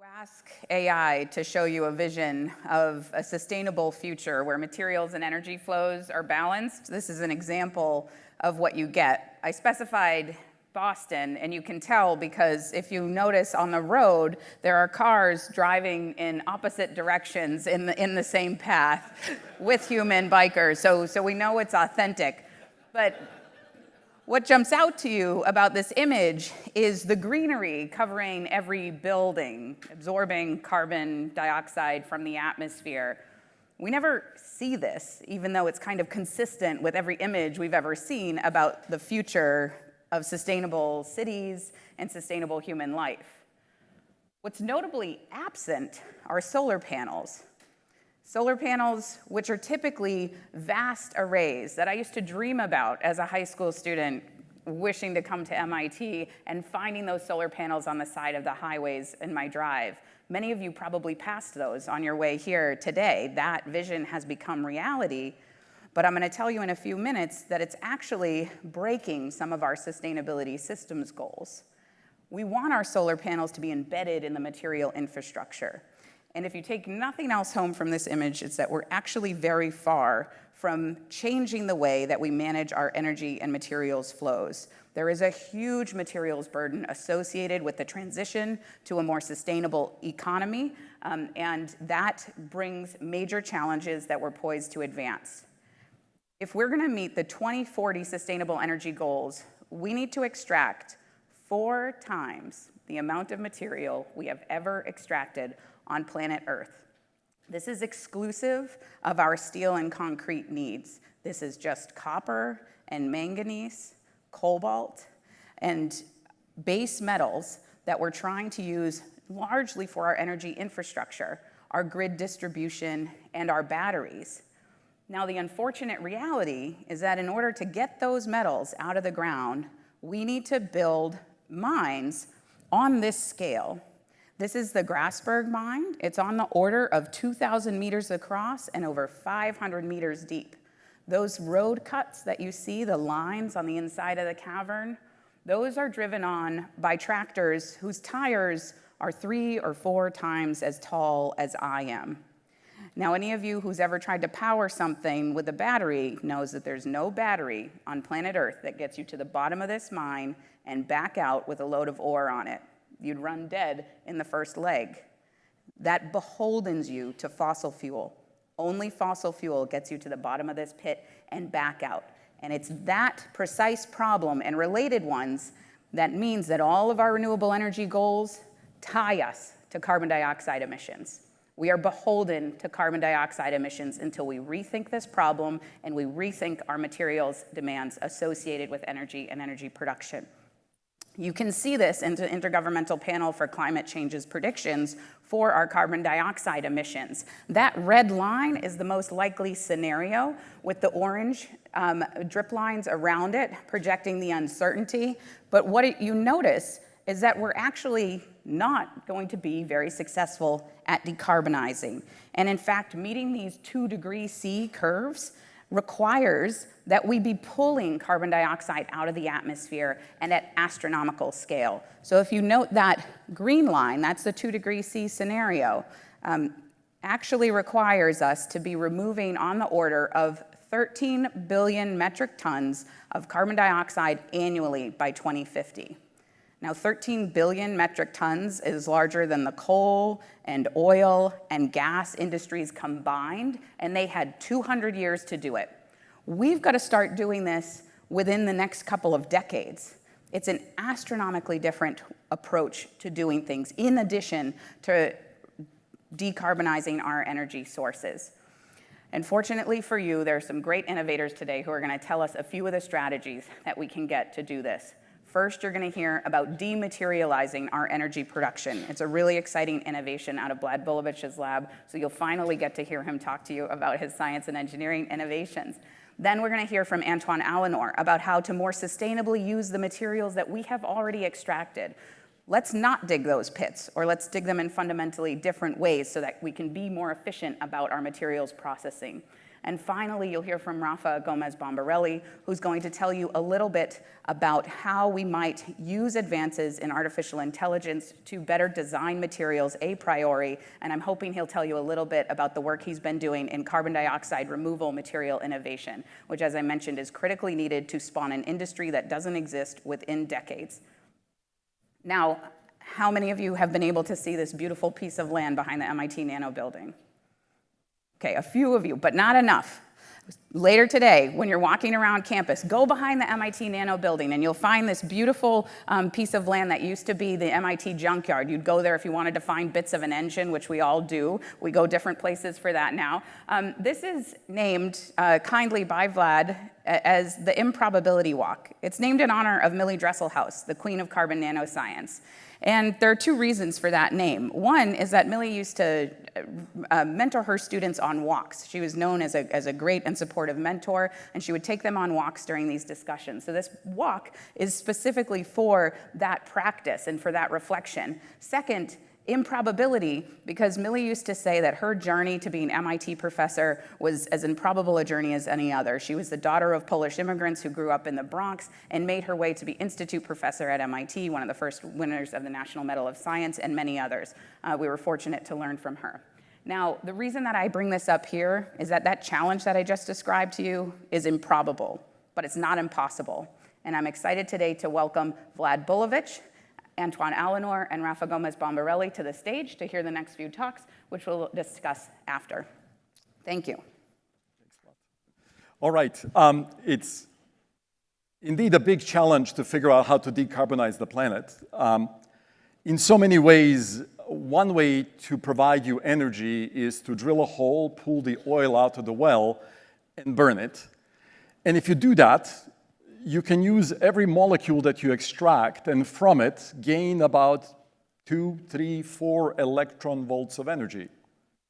Ask AI to show you a vision of a sustainable future where materials and energy flows are balanced. This is an example of what you get. I specified Boston, and you can tell because if you notice on the road, there are cars driving in opposite directions in the same path with human bikers. So we know it's authentic. But what jumps out to you about this image is the greenery covering every building, absorbing carbon dioxide from the atmosphere. We never see this, even though it's kind of consistent with every image we've ever seen about the future of sustainable cities and sustainable human life. What's notably absent are solar panels. Solar panels, which are typically vast arrays that I used to dream about as a high school student, wishing to come to MIT and finding those solar panels on the side of the highways in my drive. Many of you probably passed those on your way here today. That vision has become reality, but I'm going to tell you in a few minutes that it's actually breaking some of our sustainability systems goals. We want our solar panels to be embedded in the material infrastructure. And if you take nothing else home from this image, it's that we're actually very far from changing the way that we manage our energy and materials flows. There is a huge materials burden associated with the transition to a more sustainable economy, and that brings major challenges that we're poised to advance. If we're going to meet the 2040 sustainable energy goals, we need to extract 4 times the amount of material we have ever extracted on planet Earth. This is exclusive of our steel and concrete needs. This is just copper and manganese, cobalt, and base metals that we're trying to use largely for our energy infrastructure, our grid distribution, and our batteries. Now, the unfortunate reality is that in order to get those metals out of the ground, we need to build mines on this scale. This is the Grasberg mine. It's on the order of 2,000 meters across and over 500 meters deep. Those road cuts that you see, the lines on the inside of the cavern, those are driven on by tractors whose tires are 3 or 4 times as tall as I am. Now, any of you who's ever tried to power something with a battery knows that there's no battery on planet Earth that gets you to the bottom of this mine and back out with a load of ore on it. You'd run dead in the first leg. That beholdens you to fossil fuel. Only fossil fuel gets you to the bottom of this pit and back out. And it's that precise problem and related ones that means that all of our renewable energy goals tie us to carbon dioxide emissions. We are beholden to carbon dioxide emissions until we rethink this problem and we rethink our materials demands associated with energy and energy production. You can see this in the Intergovernmental Panel for Climate Change's predictions for our carbon dioxide emissions. That red line is the most likely scenario with the orange drip lines around it projecting the uncertainty. But what you notice is that we're actually not going to be very successful at decarbonizing. And in fact, meeting these 2 C curves requires that we be pulling carbon dioxide out of the atmosphere and at astronomical scale. So if you note that green line, that's the 2 C scenario, actually requires us to be removing on the order of 13 billion metric tons of carbon dioxide annually by 2050. Now, 13 billion metric tons is larger than the coal and oil and gas industries combined, and they had 200 years to do it. We've got to start doing this within the next couple of decades. It's an astronomically different approach to doing things, in addition to decarbonizing our energy sources. And fortunately for you, there are some great innovators today who are going to tell us a few of the strategies that we can get to do this. First, you're going to hear about dematerializing our energy production. It's a really exciting innovation out of Vlad Bulovich's lab, so you'll finally get to hear him talk to you about his science and engineering innovations. Then we're going to hear from Antoine Allanore about how to more sustainably use the materials that we have already extracted. Let's not dig those pits, or let's dig them in fundamentally different ways so that we can be more efficient about our materials processing. And finally, you'll hear from Rafa Gomez-Bombarelli, who's going to tell you a little bit about how we might use advances in artificial intelligence to better design materials a priori. And I'm hoping he'll tell you a little bit about the work he's been doing in carbon dioxide removal material innovation, which, as I mentioned, is critically needed to spawn an industry that doesn't exist within decades. Now, how many of you have been able to see this beautiful piece of land behind the MIT.nano building? Okay, a few of you, but not enough. Later today, when you're walking around campus, go behind the MIT.nano building and you'll find this beautiful piece of land that used to be the MIT junkyard. You'd go there if you wanted to find bits of an engine, which we all do. We go different places for that now. This is named kindly by Vlad as the Improbability Walk. It's named in honor of Millie Dresselhaus, the queen of carbon nanoscience. And there are two reasons for that name. One is that Millie used to mentor her students on walks. She was known as a great and supportive mentor, and she would take them on walks during these discussions. So this walk is specifically for that practice and for that reflection. Second, improbability, because Millie used to say that her journey to being an MIT professor was as improbable a journey as any other. She was the daughter of Polish immigrants who grew up in the Bronx and made her way to be institute professor at MIT, one of the first winners of the National Medal of Science, and many others. We were fortunate to learn from her. Now, the reason that I bring this up here is that challenge that I just described to you is improbable, but it's not impossible. And I'm excited today to welcome Vlad Bulovich, Antoine Allanore, and Rafa Gomez-Bombarelli to the stage to hear the next few talks, which we'll discuss after. Thank you. Thanks a lot. All right. It's indeed a big challenge to figure out how to decarbonize the planet. In so many ways, one way to provide you energy is to drill a hole, pull the oil out of the well, and burn it. And if you do that, you can use every molecule that you extract and from it gain about 2, 3, 4 electron volts of energy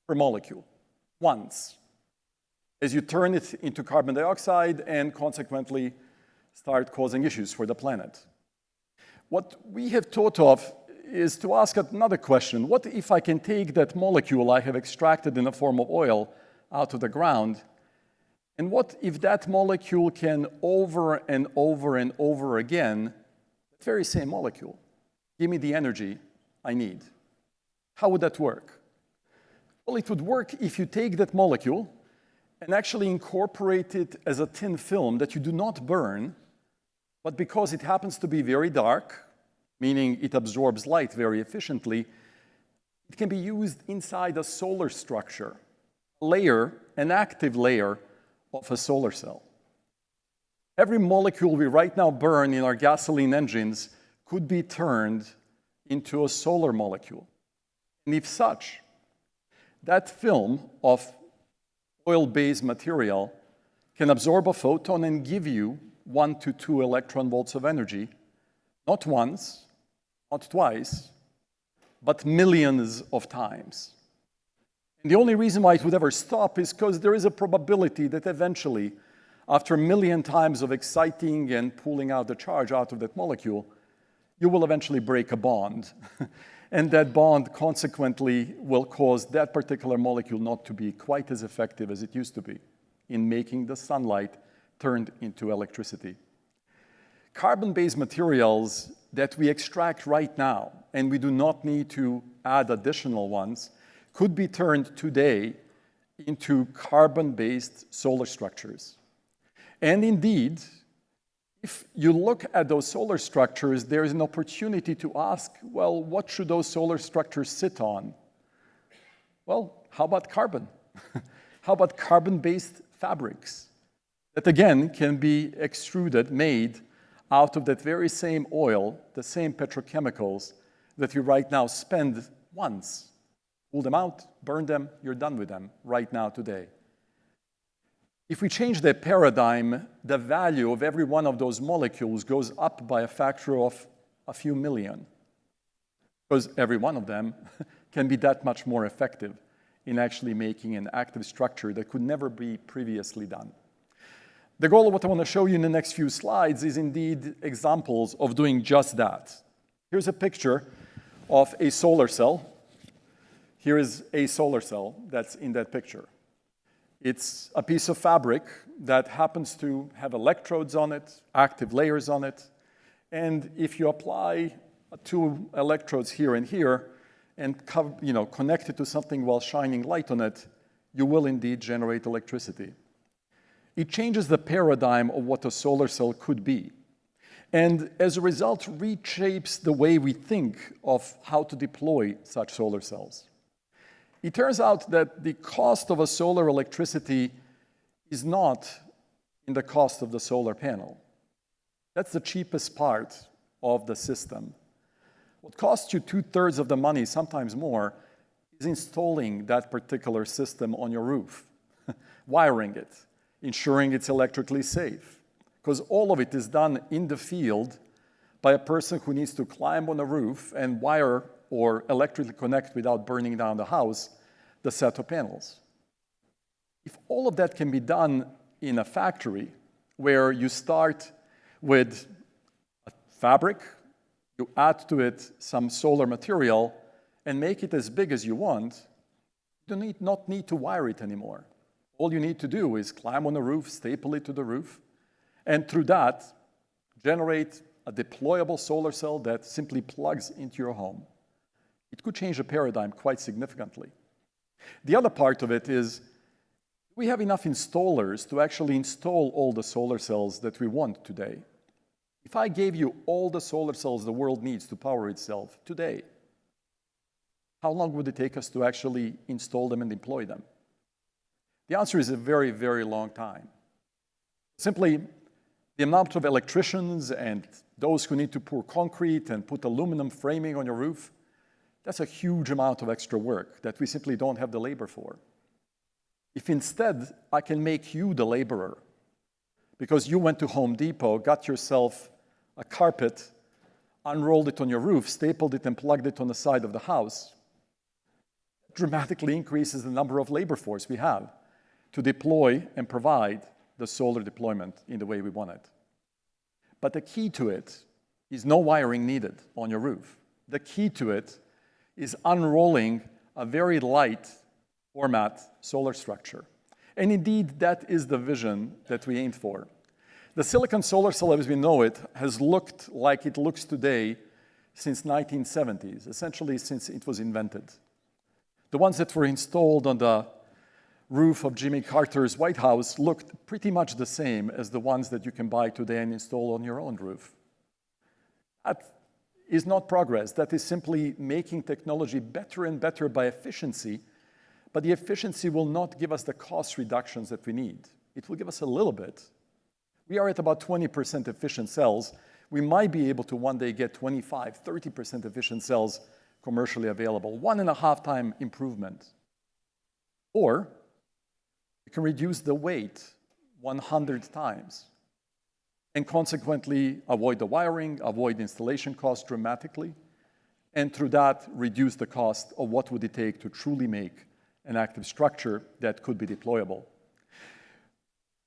per molecule once as you turn it into carbon dioxide and consequently start causing issues for the planet. What we have thought of is to ask another question. What if I can take that molecule I have extracted in the form of oil out of the ground, and what if that molecule can over and over and over again, the very same molecule, give me the energy I need? How would that work? Well, it would work if you take that molecule and actually incorporate it as a thin film that you do not burn, but because it happens to be very dark, meaning it absorbs light very efficiently, it can be used inside a solar structure, an active layer of a solar cell. Every molecule we right now burn in our gasoline engines could be turned into a solar molecule. And if such, that film of oil-based material can absorb a photon and give you 1 to 2 electron volts of energy, not once, not twice, but millions of times. And the only reason why it would ever stop is because there is a probability that eventually, after a million times of exciting and pulling out the charge out of that molecule, you will eventually break a bond. And that bond consequently will cause that particular molecule not to be quite as effective as it used to be in making the sunlight turned into electricity. Carbon-based materials that we extract right now, and we do not need to add additional ones, could be turned today into carbon-based solar structures. And indeed, if you look at those solar structures, there is an opportunity to ask, well, what should those solar structures sit on? Well, how about carbon? How about carbon-based fabrics that, again, can be extruded, made out of that very same oil, the same petrochemicals that you right now spend once. Pull them out, burn them, you're done with them right now today. If we change the paradigm, the value of every one of those molecules goes up by a factor of a few million, because every one of them can be that much more effective in actually making an active structure that could never be previously done. The goal of what I want to show you in the next few slides is indeed examples of doing just that. Here's a picture of a solar cell. Here is a solar cell that's in that picture. It's a piece of fabric that happens to have electrodes on it, active layers on it, and if you apply 2 electrodes here and here and connect it to something while shining light on it, you will indeed generate electricity. It changes the paradigm of what a solar cell could be, and as a result, reshapes the way we think of how to deploy such solar cells. It turns out that the cost of a solar electricity is not in the cost of the solar panel. That's the cheapest part of the system. What costs you 2/3 of the money, sometimes more, is installing that particular system on your roof, wiring it, ensuring it's electrically safe, because all of it is done in the field by a person who needs to climb on a roof and wire or electrically connect without burning down the house the set of panels. If all of that can be done in a factory where you start with a fabric, you add to it some solar material, and make it as big as you want, you do not need to wire it anymore. All you need to do is climb on the roof, staple it to the roof, and through that, generate a deployable solar cell that simply plugs into your home. It could change the paradigm quite significantly. The other part of it is, we have enough installers to actually install all the solar cells that we want today. If I gave you all the solar cells the world needs to power itself today, how long would it take us to actually install them and deploy them? The answer is a very, very long time. Simply, the amount of electricians and those who need to pour concrete and put aluminum framing on your roof, that's a huge amount of extra work that we simply don't have the labor for. If instead I can make you the laborer, because you went to Home Depot, got yourself a carpet, unrolled it on your roof, stapled it and plugged it on the side of the house, dramatically increases the number of labor force we have to deploy and provide the solar deployment in the way we want it. But the key to it is no wiring needed on your roof. The key to it is unrolling a very light format solar structure. And indeed, that is the vision that we aimed for. The silicon solar cell as we know it has looked like it looks today since 1970s, essentially since it was invented. The ones that were installed on the roof of Jimmy Carter's White House looked pretty much the same as the ones that you can buy today and install on your own roof. That is not progress. That is simply making technology better and better by efficiency, but the efficiency will not give us the cost reductions that we need. It will give us a little bit. We are at about 20% efficient cells. We might be able to one day get 25, 30% efficient cells commercially available, 1.5 time improvement. Or we can reduce the weight 100 times and consequently avoid the wiring, avoid installation costs dramatically, and through that reduce the cost of what would it take to truly make an active structure that could be deployable.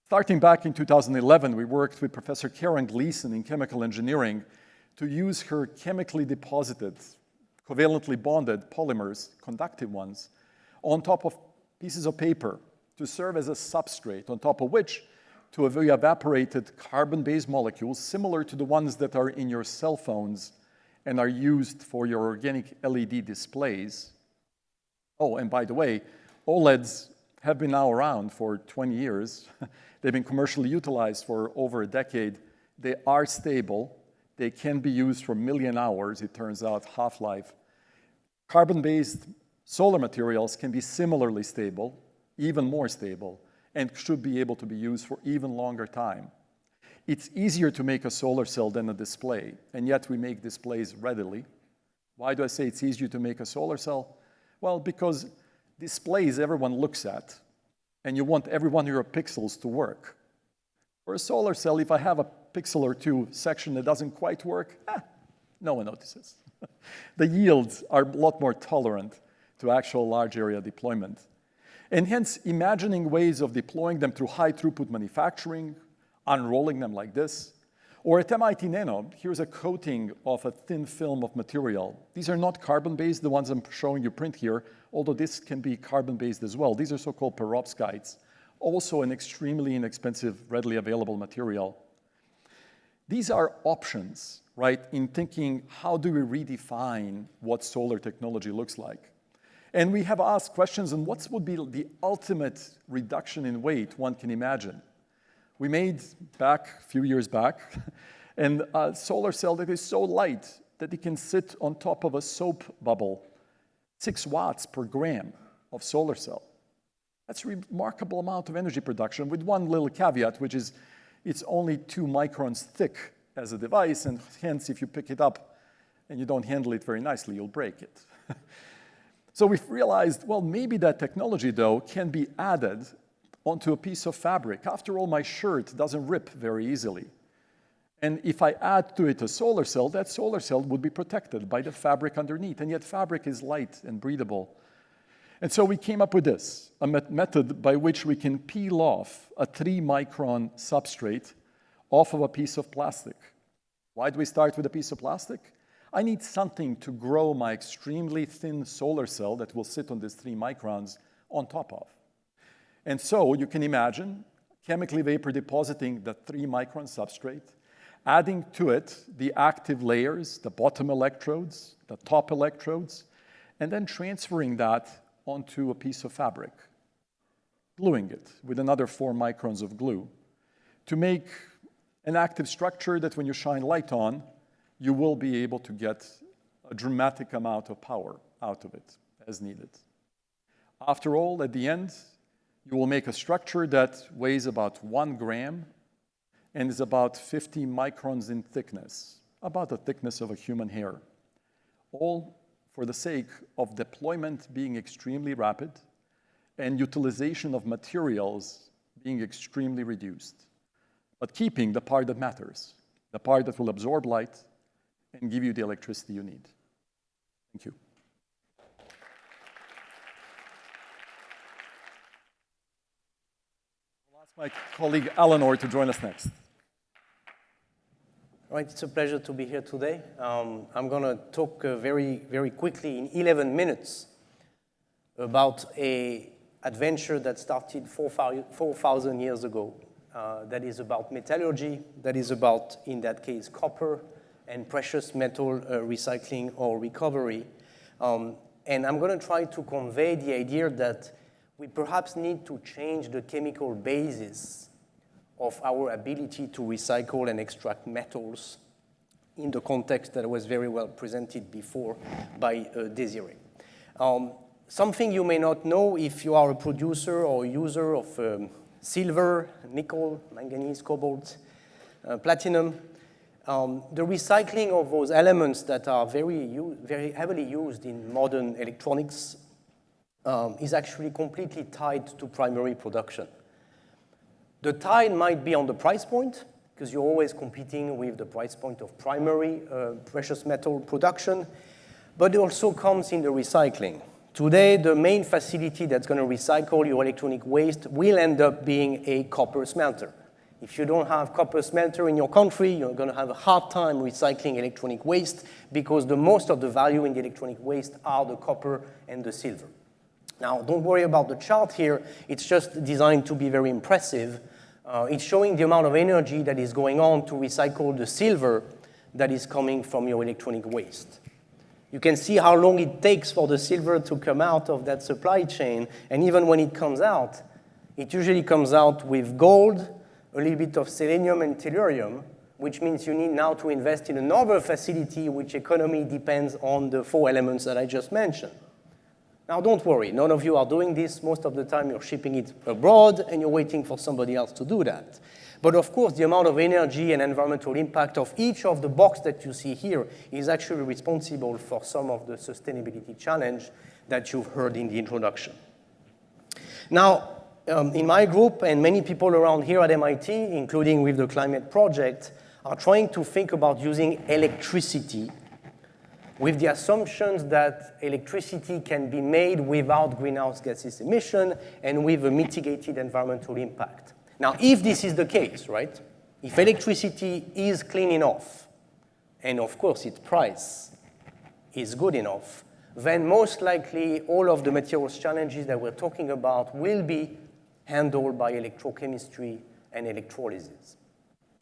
Starting back in 2011, we worked with Professor Karen Gleason in chemical engineering to use her chemically deposited, covalently bonded polymers, conductive ones, on top of pieces of paper to serve as a substrate, on top of which to have evaporated carbon-based molecules similar to the ones that are in your cell phones and are used for your organic LED displays. Oh, and by the way, OLEDs have been now around for 20 years. They've been commercially utilized for over a decade. They are stable. They can be used for 1,000,000 hours, it turns out, half-life. Carbon-based solar materials can be similarly stable, even more stable, and should be able to be used for even longer time. It's easier to make a solar cell than a display, and yet we make displays readily. Why do I say it's easier to make a solar cell? Well, because displays everyone looks at, and you want every one of your pixels to work. For a solar cell, if I have a pixel or two section that doesn't quite work, no one notices. The yields are a lot more tolerant to actual large area deployment. And hence, imagining ways of deploying them through high throughput manufacturing, unrolling them like this, or at MIT.nano, here's a coating of a thin film of material. These are not carbon-based, the ones I'm showing you print here, although this can be carbon-based as well. These are so-called perovskites also an extremely inexpensive, readily available material. These are options, right, in thinking how do we redefine what solar technology looks like. And we have asked questions on what would be the ultimate reduction in weight one can imagine. We made a few years back, a solar cell that is so light that it can sit on top of a soap bubble, 6 watts per gram of solar cell. That's a remarkable amount of energy production with one little caveat, which is it's only 2 microns thick as a device, and hence if you pick it up and you don't handle it very nicely, you'll break it. So we've realized, well, maybe that technology, though, can be added onto a piece of fabric. After all, my shirt doesn't rip very easily. And if I add to it a solar cell, that solar cell would be protected by the fabric underneath, and yet fabric is light and breathable. And so we came up with this, a method by which we can peel off a 3-micron substrate off of a piece of plastic. Why do we start with a piece of plastic? I need something to grow my extremely thin solar cell that will sit on these 3 microns on top of. And so you can imagine chemically vapor depositing the 3-micron substrate, adding to it the active layers, the bottom electrodes, the top electrodes, and then transferring that onto a piece of fabric, gluing it with another 4 microns of glue to make an active structure that when you shine light on, you will be able to get a dramatic amount of power out of it as needed. After all, at the end, you will make a structure that weighs about 1 gram and is about 50 microns in thickness, about the thickness of a human hair, all for the sake of deployment being extremely rapid and utilization of materials being extremely reduced, but keeping the part that matters, the part that will absorb light and give you the electricity you need. Thank you. I'll ask my colleague Allanore to join us next. All right, it's a pleasure to be here today. I'm going to talk very, very quickly in 11 minutes about an adventure that started 4,000 years ago. That is about metallurgy, that is about, in that case, copper and precious metal recycling or recovery. And I'm going to try to convey the idea that we perhaps need to change the chemical basis of our ability to recycle and extract metals in the context that was very well presented before by Desirée. Something you may not know if you are a producer or a user of silver, nickel, manganese, cobalt, platinum. The recycling of those elements that are very heavily used in modern electronics is actually completely tied to primary production. The tie might be on the price point, because you're always competing with the price point of primary precious metal production, but it also comes in the recycling. Today, the main facility that's going to recycle your electronic waste will end up being a copper smelter. If you don't have copper smelter in your country, you're going to have a hard time recycling electronic waste because most of the value in the electronic waste are the copper and the silver. Now, don't worry about the chart here. It's just designed to be very impressive. It's showing the amount of energy that is going on to recycle the silver that is coming from your electronic waste. You can see how long it takes for the silver to come out of that supply chain. And even when it comes out, it usually comes out with gold, a little bit of selenium and tellurium, which means you need now to invest in another facility which economy depends on the 4 elements that I just mentioned. Now, don't worry. None of you are doing this. Most of the time, you're shipping it abroad, and you're waiting for somebody else to do that. But of course, the amount of energy and environmental impact of each of the boxes that you see here is actually responsible for some of the sustainability challenge that you've heard in the introduction. Now, in my group, and many people around here at MIT, including with the climate project, are trying to think about using electricity with the assumptions that electricity can be made without greenhouse gases emission and with a mitigated environmental impact. Now, if this is the case, right, if electricity is clean enough, and of course its price is good enough, then most likely all of the materials challenges that we're talking about will be handled by electrochemistry and electrolysis.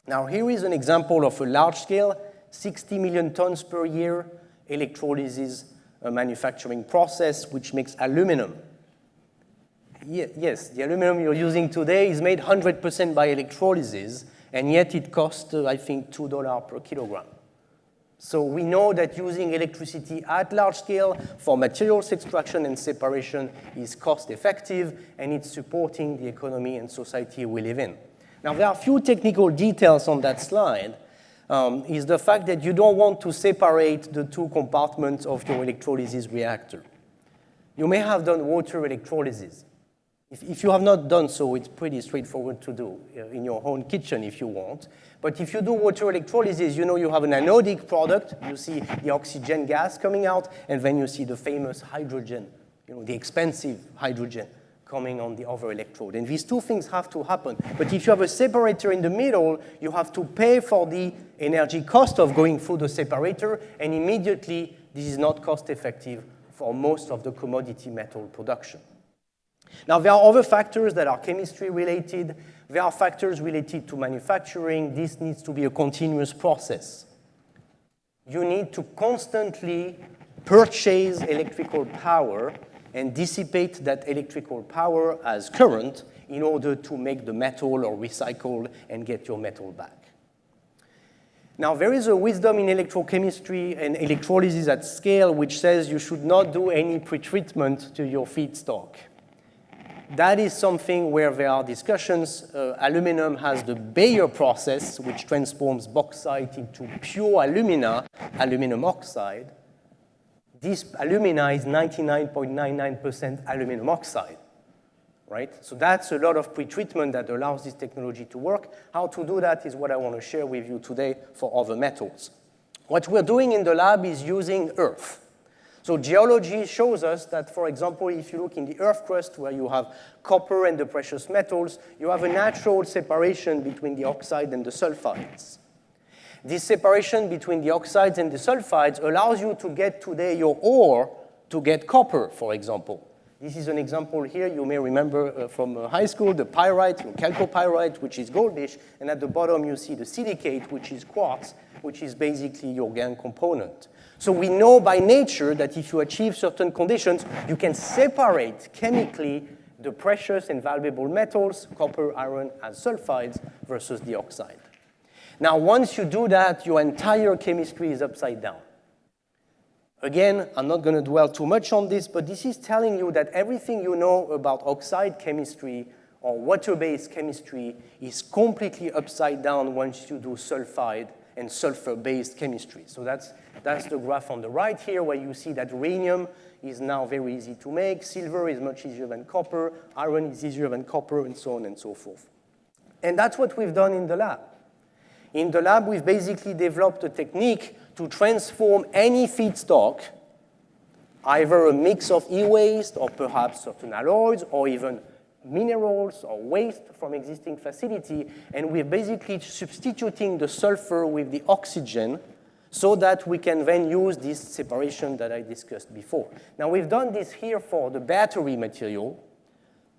Now, here is an example of a large-scale, 60 million tons per year electrolysis manufacturing process, which makes aluminum. Yes, the aluminum you're using today is made 100% by electrolysis, and yet it costs, I think, $2 per kilogram. So we know that using electricity at large scale for materials extraction and separation is cost effective, and it's supporting the economy and society we live in. Now, there are a few technical details on that slide. Is the fact that you don't want to separate the two compartments of your electrolysis reactor. You may have done water electrolysis. If you have not done so, it's pretty straightforward to do in your own kitchen if you want. But if you do water electrolysis, you know you have an anodic product. You see the oxygen gas coming out, and then you see the famous hydrogen, the expensive hydrogen coming on the other electrode. And these two things have to happen. But if you have a separator in the middle, you have to pay for the energy cost of going through the separator, and immediately this is not cost effective for most of the commodity metal production. Now, there are other factors that are chemistry related. There are factors related to manufacturing. This needs to be a continuous process. You need to constantly purchase electrical power and dissipate that electrical power as current in order to make the metal or recycle and get your metal back. Now, there is a wisdom in electrochemistry and electrolysis at scale which says you should not do any pretreatment to your feedstock. That is something where there are discussions. Aluminum has the Bayer process, which transforms bauxite into pure alumina, aluminum oxide. This alumina is 99.99% aluminum oxide, right? So that's a lot of pretreatment that allows this technology to work. How to do that is what I want to share with you today for other metals. What we're doing in the lab is using earth. So geology shows us that, for example, if you look in the earth crust where you have copper and the precious metals, you have a natural separation between the oxide and the sulfides. This separation between the oxides and the sulfides allows you to get today your ore to get copper, for example. This is an example here you may remember from high school, the pyrite, chalcopyrite, which is goldish, and at the bottom you see the silicate, which is quartz, which is basically your gangue component. So we know by nature that if you achieve certain conditions, you can separate chemically the precious and valuable metals, copper, iron, as sulfides versus the oxide. Now, once you do that, your entire chemistry is upside down. Again, I'm not going to dwell too much on this, but this is telling you that everything you know about oxide chemistry or water-based chemistry is completely upside down once you do sulfide and sulfur-based chemistry. So that's the graph on the right here, where you see that rhenium is now very easy to make, silver is much easier than copper, iron is easier than copper, and so on and so forth. And that's what we've done in the lab. In the lab, we've basically developed a technique to transform any feedstock, either a mix of e-waste or perhaps certain alloys or even minerals or waste from existing facility, and we're basically substituting the sulfur with the oxygen so that we can then use this separation that I discussed before. Now, we've done this here for the battery material.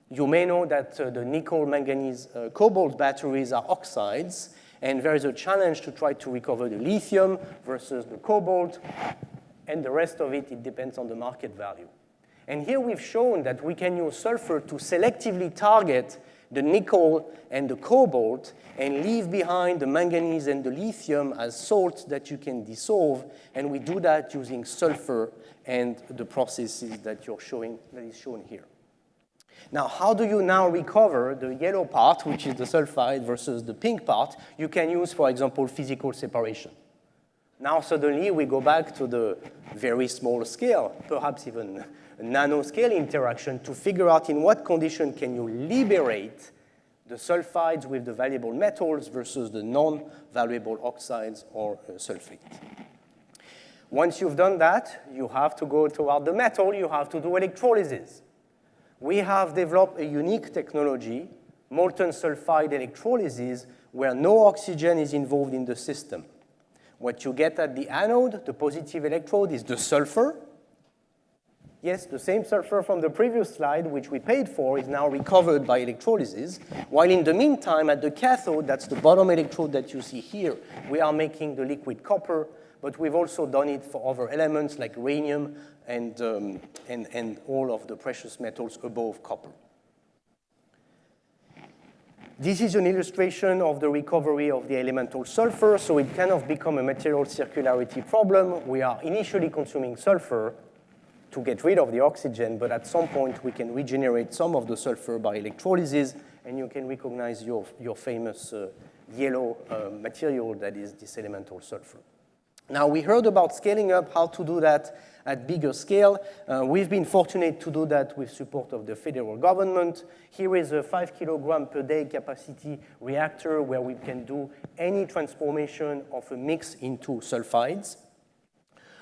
You may know that the nickel, manganese, cobalt batteries are oxides, and there is a challenge to try to recover the lithium versus the cobalt, and the rest of it depends on the market value. And here we've shown that we can use sulfur to selectively target the nickel and the cobalt and leave behind the manganese and the lithium as salts that you can dissolve, and we do that using sulfur and the processes that is shown here. Now, how do you now recover the yellow part, which is the sulfide, versus the pink part? You can use, for example, physical separation. Now, suddenly, we go back to the very small scale, perhaps even a nanoscale interaction, to figure out in what condition can you liberate the sulfides with the valuable metals versus the non-valuable oxides or sulfate. Once you've done that, you have to go toward the metal. You have to do electrolysis. We have developed a unique technology, molten sulfide electrolysis, where no oxygen is involved in the system. What you get at the anode, the positive electrode, is the sulfur. Yes, the same sulfur from the previous slide, which we paid for, is now recovered by electrolysis, while in the meantime, at the cathode, that's the bottom electrode that you see here, we are making the liquid copper, but we've also done it for other elements like rhenium and all of the precious metals above copper. This is an illustration of the recovery of the elemental sulfur, so it kind of become a material circularity problem. We are initially consuming sulfur to get rid of the oxygen, but at some point we can regenerate some of the sulfur by electrolysis, and you can recognize your famous yellow material that is this elemental sulfur. Now, we heard about scaling up, how to do that at bigger scale. We've been fortunate to do that with support of the federal government. Here is a 5 kilogram per day capacity reactor where we can do any transformation of a mix into sulfides.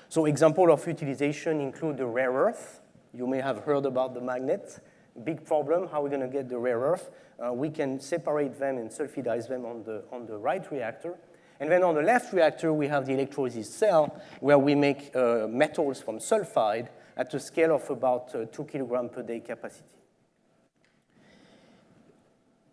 So example of utilization include the rare earth. You may have heard about the magnet. Big problem, how we're going to get the rare earth. We can separate them and sulfidize them on the right reactor. And then on the left reactor, we have the electrolysis cell, where we make metals from sulfide at a scale of about 2 kilogram per day capacity.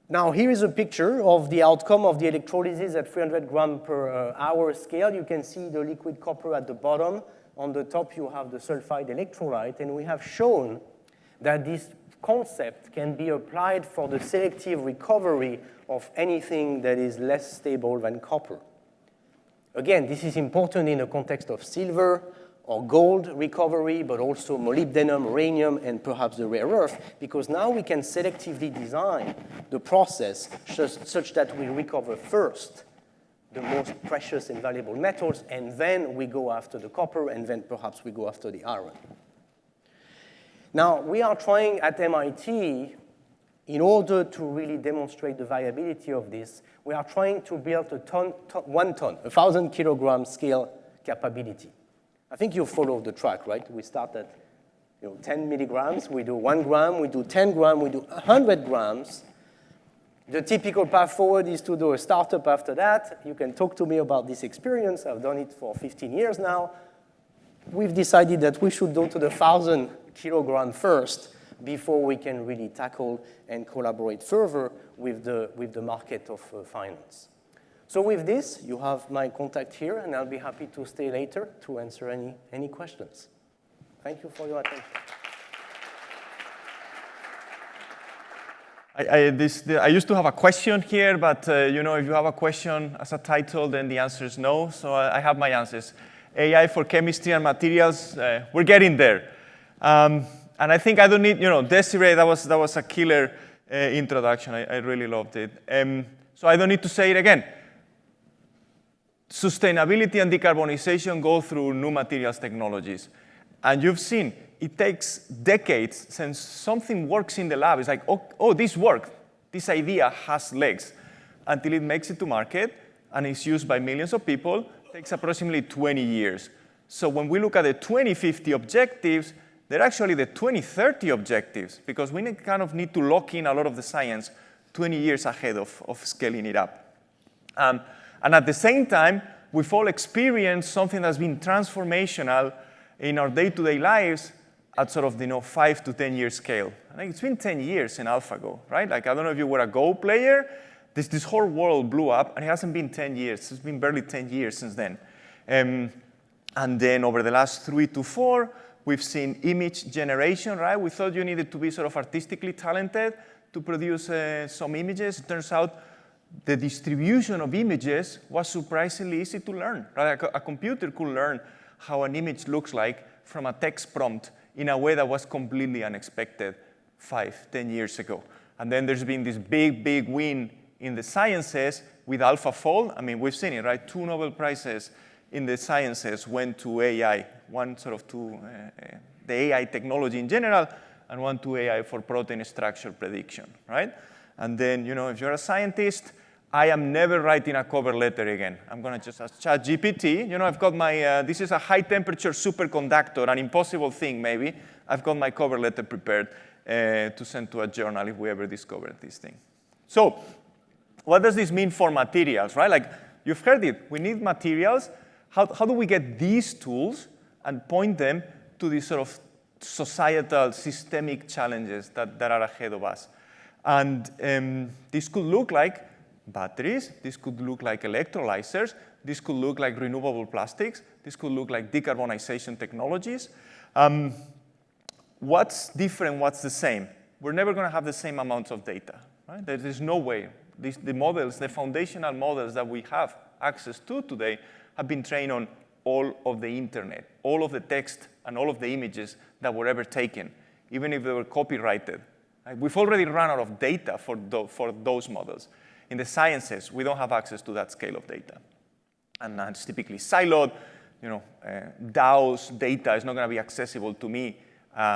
Now, here is a picture of the outcome of the electrolysis at 300 gram per hour scale. You can see the liquid copper at the bottom. On the top, you have the sulfide electrolyte. And we have shown that this concept can be applied for the selective recovery of anything that is less stable than copper. Again, this is important in the context of silver or gold recovery, but also molybdenum, rhenium, and perhaps the rare earth, because now we can selectively design the process such that we recover first the most precious and valuable metals, and then we go after the copper, and then perhaps we go after the iron. Now, we are trying at MIT, in order to really demonstrate the viability of this, we are trying to build a 1,000 kilogram scale capability. I think you follow the track, right? We start at 10 milligrams, we do 1 gram, we do 10 grams, we do 100 grams. The typical path forward is to do a startup after that. You can talk to me about this experience. I've done it for 15 years now. We've decided that we should go to the 1,000 kilogram first before we can really tackle and collaborate further with the market of finance. So with this, you have my contact here, and I'll be happy to stay later to answer any questions. Thank you for your attention. I used to have a question here, but if you have a question as a title, then the answer is no. So I have my answers. AI for chemistry and materials, we're getting there. And I think I don't need, Desirée, that was a killer introduction. I really loved it. So I don't need to say it again. Sustainability and decarbonization go through new materials technologies. And you've seen, it takes decades since something works in the lab. It's like, oh, this worked. This idea has legs. Until it makes it to market and is used by millions of people, it takes approximately 20 years. So when we look at the 2050 objectives, they're actually the 2030 objectives, because we kind of need to lock in a lot of the science 20 years ahead of scaling it up. And at the same time, we've all experienced something that's been transformational in our day-to-day lives at sort of 5 to 10 year scale. I think it's been 10 years in AlphaGo, right? Like, I don't know if you were a Go player. This whole world blew up, and it hasn't been 10 years. It's been barely 10 years since then. And then over the last 3 to 4, we've seen image generation, right? We thought you needed to be sort of artistically talented to produce some images. It turns out the distribution of images was surprisingly easy to learn, right? A computer could learn how an image looks like from a text prompt in a way that was completely unexpected 5, 10 years ago. And then there's been this big, big win in the sciences with AlphaFold. I mean, we've seen it, right? 2 Nobel Prizes in the sciences went to AI, one sort of to the AI technology in general, and one to AI for protein structure prediction, right? And then, if you're a scientist, I am never writing a cover letter again. I'm going to just ask ChatGPT. I've got my, this is a high temperature superconductor, an impossible thing maybe. I've got my cover letter prepared to send to a journal if we ever discover this thing. So what does this mean for materials, right? Like, you've heard it. We need materials. How do we get these tools and point them to these sort of societal, systemic challenges that are ahead of us. And this could look like batteries, this could look like electrolyzers, this could look like renewable plastics, this could look like decarbonization technologies. What's different, what's the same? We're never going to have the same amounts of data. Right? There's no way. The models, the foundational models that we have access to today have been trained on all of the internet, all of the text and all of the images that were ever taken, even if they were copyrighted. Right? We've already run out of data for those models. In the sciences, we don't have access to that scale of data. And it's typically siloed. Dow's data is not going to be accessible to me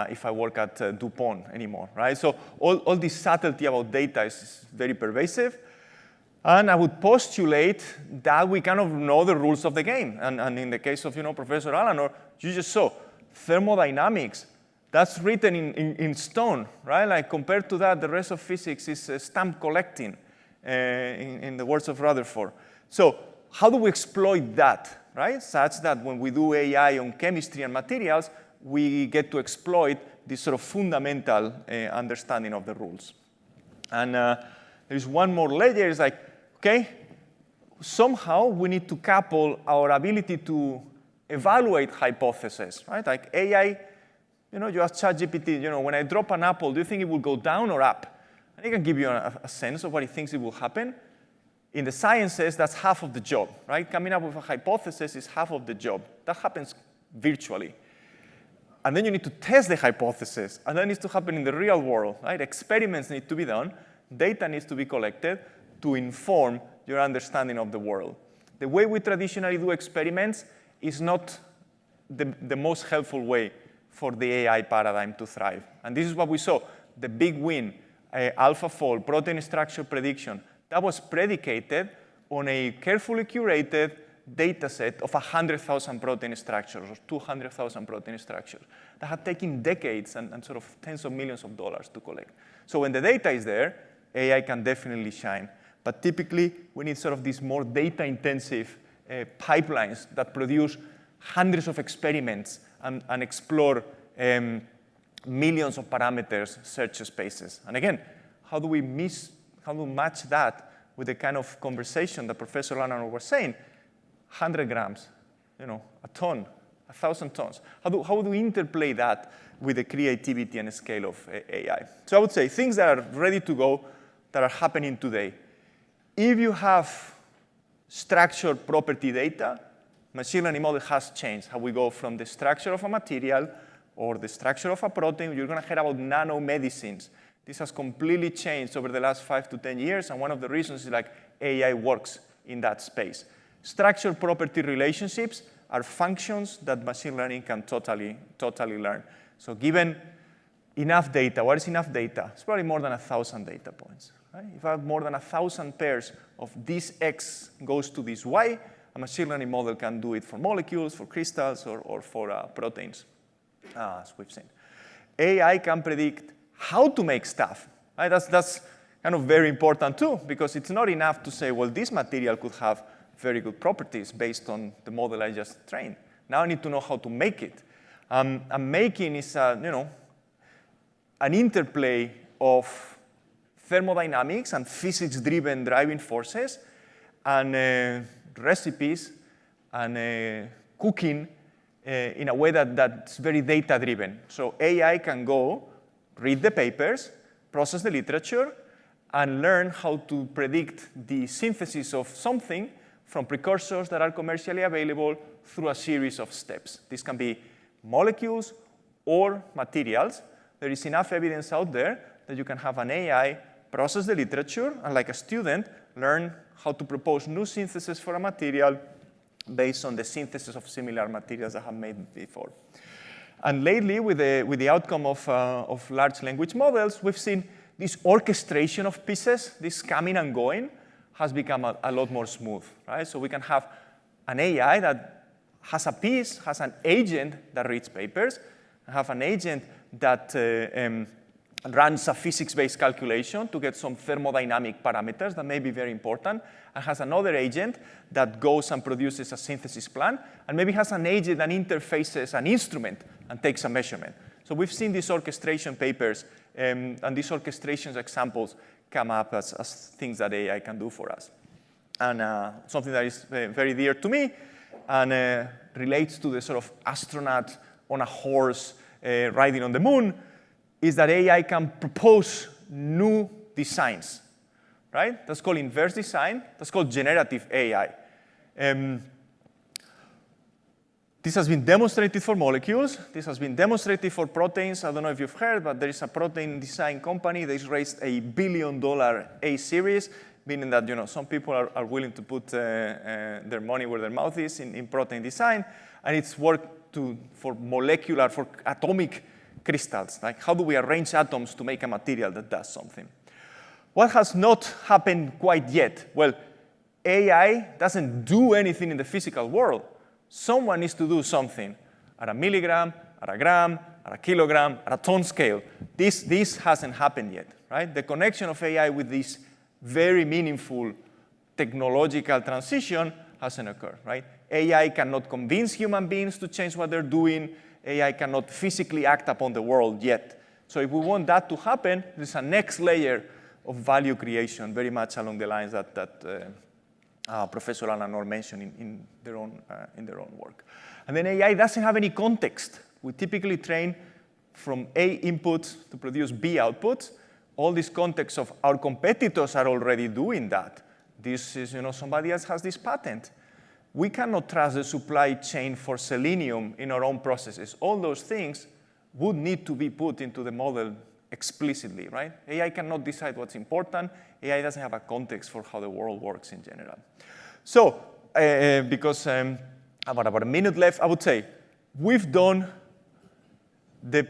if I work at DuPont anymore, right? So all this subtlety about data is very pervasive. And I would postulate that we kind of know the rules of the game. And in the case of Professor Allanore, you just saw thermodynamics. That's written in stone, right? Like compared to that, the rest of physics is stamp collecting, in the words of Rutherford. So how do we exploit that, right? Such that when we do AI on chemistry and materials, we get to exploit this sort of fundamental understanding of the rules. And there's one more layer. It's like, okay, somehow we need to couple our ability to evaluate hypotheses, right? Like AI, you ask ChatGPT, when I drop an apple, do you think it will go down or up? And it can give you a sense of what it thinks it will happen. In the sciences, that's half of the job, right? Coming up with a hypothesis is half of the job. That happens virtually. And then you need to test the hypothesis, and that needs to happen in the real world, right? Experiments need to be done, data needs to be collected to inform your understanding of the world. The way we traditionally do experiments is not the most helpful way for the AI paradigm to thrive. And this is what we saw, the big win, AlphaFold, protein structure prediction, that was predicated on a carefully curated data set of 100,000 protein structures or 200,000 protein structures that had taken decades and sort of tens of millions of dollars to collect. So when the data is there, AI can definitely shine. But typically, we need sort of these more data-intensive pipelines that produce hundreds of experiments and explore millions of parameters search spaces. And again, how do we match that with the kind of conversation that Professor Allanore was saying? 100 grams, a ton, 1,000 tons. How do we interplay that with the creativity and scale of AI? So I would say things that are ready to go, that are happening today. If you have structured property data, machine learning model has changed how we go from the structure of a material or the structure of a protein. You're going to hear about nanomedicines. This has completely changed over the last 5 to 10 years, and one of the reasons is like AI works in that space. Structured property relationships are functions that machine learning can totally learn. So given enough data, what is enough data? It's probably more than 1,000 data points. Right? If I have more than 1,000 pairs of this X goes to this Y, a machine learning model can do it for molecules, for crystals, or for proteins, as we've seen. AI can predict how to make stuff. Right? That's kind of very important too, because it's not enough to say, well, this material could have very good properties based on the model I just trained. Now I need to know how to make it. And making is, an interplay of thermodynamics and physics-driven driving forces and recipes and cooking in a way that's very data-driven. So AI can go read the papers, process the literature, and learn how to predict the synthesis of something from precursors that are commercially available through a series of steps. This can be molecules or materials. There is enough evidence out there that you can have an AI process the literature and, like a student, learn how to propose new syntheses for a material based on the synthesis of similar materials that have made before. And lately, with the outcome of large language models, we've seen this orchestration of pieces, this coming and going, has become a lot more smooth, right? So we can have an AI that has a piece, has an agent that reads papers, have an agent that runs a physics-based calculation to get some thermodynamic parameters that may be very important, and has another agent that goes and produces a synthesis plan, and maybe has an agent that interfaces an instrument and takes a measurement. So we've seen these orchestration papers and these orchestrations examples come up as things that AI can do for us. And something that is very dear to me and relates to the sort of astronaut on a horse riding on the moon is that AI can propose new designs, right? That's called inverse design. That's called generative AI. This has been demonstrated for molecules. This has been demonstrated for proteins. I don't know if you've heard, but there is a protein design company that's raised $1 billion A series, meaning that some people are willing to put their money where their mouth is in protein design, and it's worked for atomic crystals. Like how do we arrange atoms to make a material that does something? What has not happened quite yet? Well, AI doesn't do anything in the physical world. Someone needs to do something at a milligram, at a gram, at a kilogram, at a ton scale. This hasn't happened yet, right? The connection of AI with this very meaningful technological transition hasn't occurred, right? AI cannot convince human beings to change what they're doing. AI cannot physically act upon the world yet. So if we want that to happen, there's a next layer of value creation, very much along the lines that Professor Allanore mentioned in their own work. And then AI doesn't have any context. We typically train from A input to produce B output. All this context of our competitors are already doing that. This is, somebody else has this patent. We cannot trust the supply chain for selenium in our own processes. All those things would need to be put into the model explicitly, right? AI cannot decide what's important. AI doesn't have a context for how the world works in general. So, because about a minute left, I would say we've done the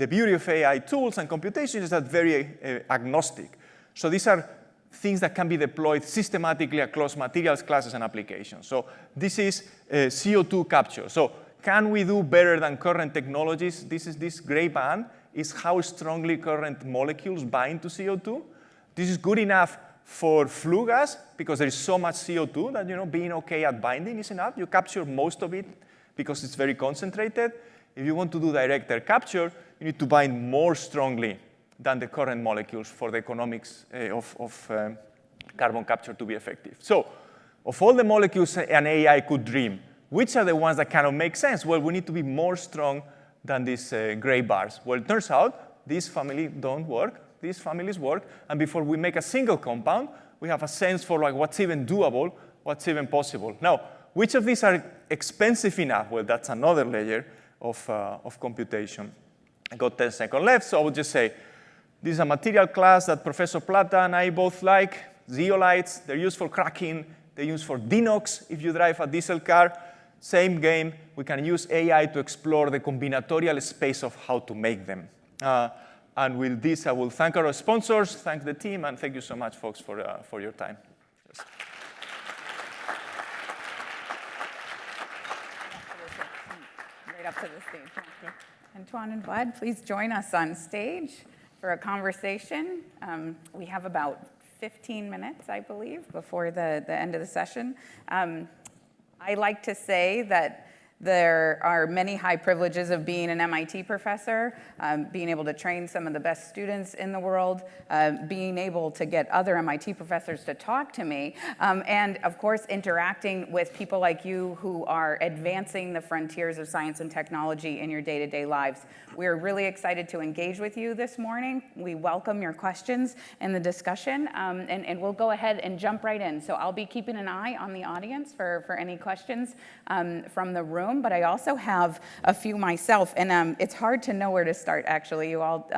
beauty of AI tools and computation is that very agnostic. So these are things that can be deployed systematically across materials, classes, and applications. So this is CO2 capture. So can we do better than current technologies? This gray band is how strongly current molecules bind to CO2. This is good enough for flue gas because there is so much CO2 that being okay at binding is enough. You capture most of it because it's very concentrated. If you want to do direct air capture, you need to bind more strongly than the current molecules for the economics of carbon capture to be effective. So of all the molecules an AI could dream, which are the ones that kind of make sense? Well, we need to be more strong than these gray bars. Well, it turns out these families don't work. These families work. And before we make a single compound, we have a sense for what's even doable, what's even possible. Now, which of these are expensive enough? Well, that's another layer of computation. I got 10 seconds left, so I would just say, this is a material class that Professor Plata and I both like, zeolites. They're used for cracking. They're used for DeNOx if you drive a diesel car. Same game. We can use AI to explore the combinatorial space of how to make them. And with this, I will thank our sponsors, thank the team, and thank you so much, folks, for your time. Yes. Right up to the stage. Antoine and Vlad, please join us on stage for a conversation. We have about 15 minutes, I believe, before the end of the session. I like to say that there are many high privileges of being an MIT professor, being able to train some of the best students in the world, being able to get other MIT professors to talk to me, and of course interacting with people like you who are advancing the frontiers of science and technology in your day-to-day lives. We're really excited to engage with you this morning. We welcome your questions in the discussion, and we'll go ahead and jump right in. So I'll be keeping an eye on the audience for any questions from the room. But I also have a few myself, and it's hard to know where to start, actually. You all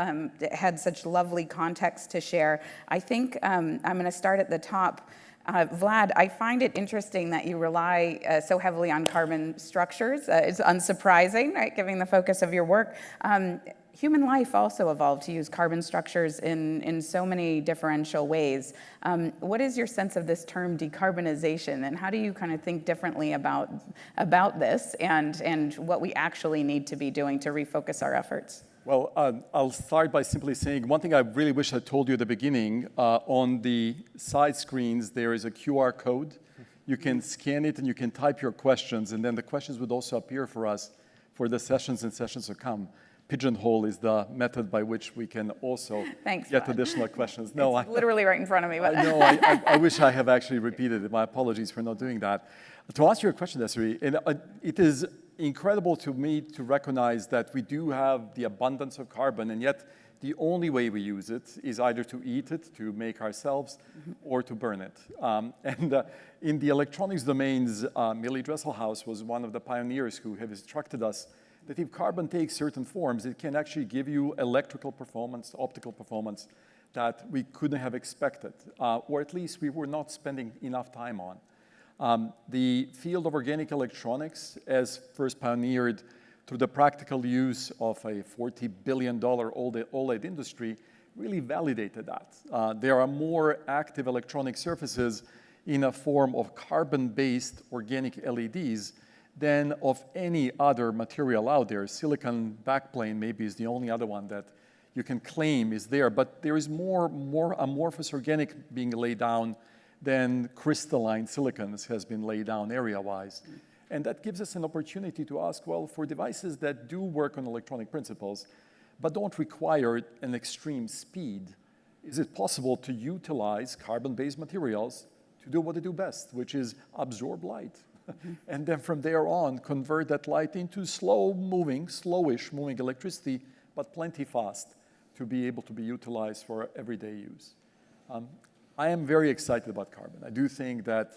had such lovely context to share. I think I'm going to start at the top. Vlad, I find it interesting that you rely so heavily on carbon structures. It's unsurprising, right, given the focus of your work. Human life also evolved to use carbon structures in so many differential ways. What is your sense of this term decarbonization, and how do you kind of think differently about this and what we actually need to be doing to refocus our efforts? Well, I'll start by simply saying one thing I really wish I told you at the beginning. On the side screens, there is a QR code. You can scan it and you can type your questions, and then the questions would also appear for for the sessions and sessions to come. Pigeonhole is the method by which we can also Thanks, get Vlad. additional questions. It's literally right in front of me. But I know, I wish I have actually repeated it. My apologies for not doing that. To answer your question, Desirée, it is incredible to me to recognize that we do have the abundance of carbon, and yet the only way we use it is either to eat it, to make ourselves, or to burn it. In the electronics domains, Millie Dresselhaus was one of the pioneers who have instructed us that if carbon takes certain forms, it can actually give you electrical performance, optical performance that we couldn't have expected, or at least we were not spending enough time on. The field of organic electronics, as first pioneered through the practical use of a $40 billion OLED industry, really validated that. There are more active electronic surfaces in a form of carbon-based organic LEDs than of any other material out there. Silicon backplane maybe is the only other one that you can claim is there, but there is more amorphous organic being laid down than crystalline silicons has been laid down area-wise. And that gives us an opportunity to ask, well, for devices that do work on electronic principles, but don't require an extreme speed, is it possible to utilize carbon-based materials to do what they do best, which is absorb light? And then from there on, convert that light into slowish moving electricity, but plenty fast to be able to be utilized for everyday use. I am very excited about carbon. I do think that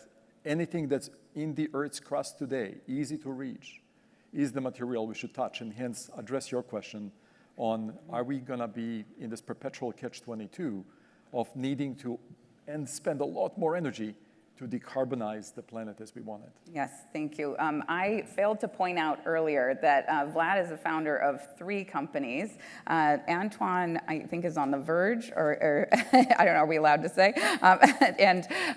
anything that's in the Earth's crust today, easy to reach, is the material we should touch, and hence address your question on, are we gonna be in this perpetual catch-22 of needing to spend a lot more energy to decarbonize the planet as we want it? Yes, thank you. I failed to point out earlier that Vlad is the founder of 3 companies. Antoine, I think, is on the verge, or I don't know, are we allowed to say?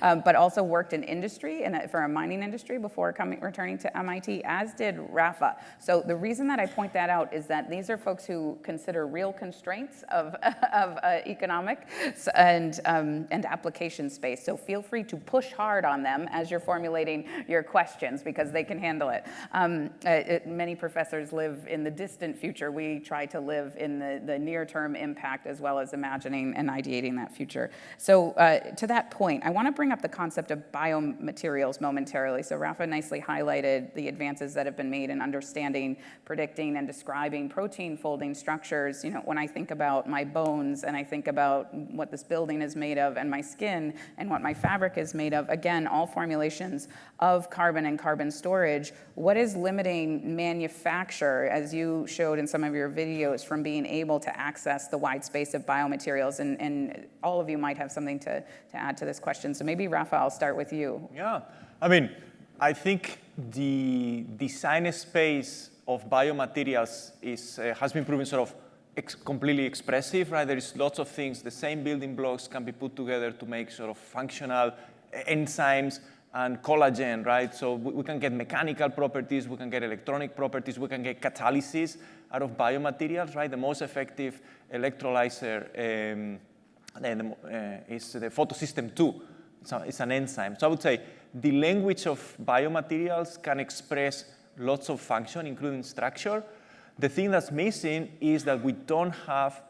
But also worked in industry, for a mining industry before returning to MIT, as did Rafa. So the reason that I point that out is that these are folks who consider real constraints of economic and application space. So feel free to push hard on them as you're formulating your questions, because they can handle it. Many professors live in the distant future. We try to live in the near-term impact, as well as imagining and ideating that future. So to that point, I want to bring up the concept of biomaterials momentarily. So Rafa nicely highlighted the advances that have been made in understanding, predicting, and describing protein folding structures. You know, when I think about my bones, and I think about what this building is made of, and my skin, and what my fabric is made of, again, all formulations of carbon and carbon storage. What is limiting manufacture, as you showed in some of your videos, from being able to access the wide space of biomaterials? And all of you might have something to add to this question. So maybe, Rafa, I'll start with you. Yeah, I mean, I think the design space of biomaterials has been proven sort of completely expressive, right? There is lots of things. The same building blocks can be put together to make sort of functional enzymes and collagen, right? So we can get mechanical properties, we can get electronic properties, we can get catalysis out of biomaterials, right? The most effective electrolyzer is the photosystem 2. It's an enzyme. So I would say the language of biomaterials can express lots of function, including structure. The thing that's missing is that we don't have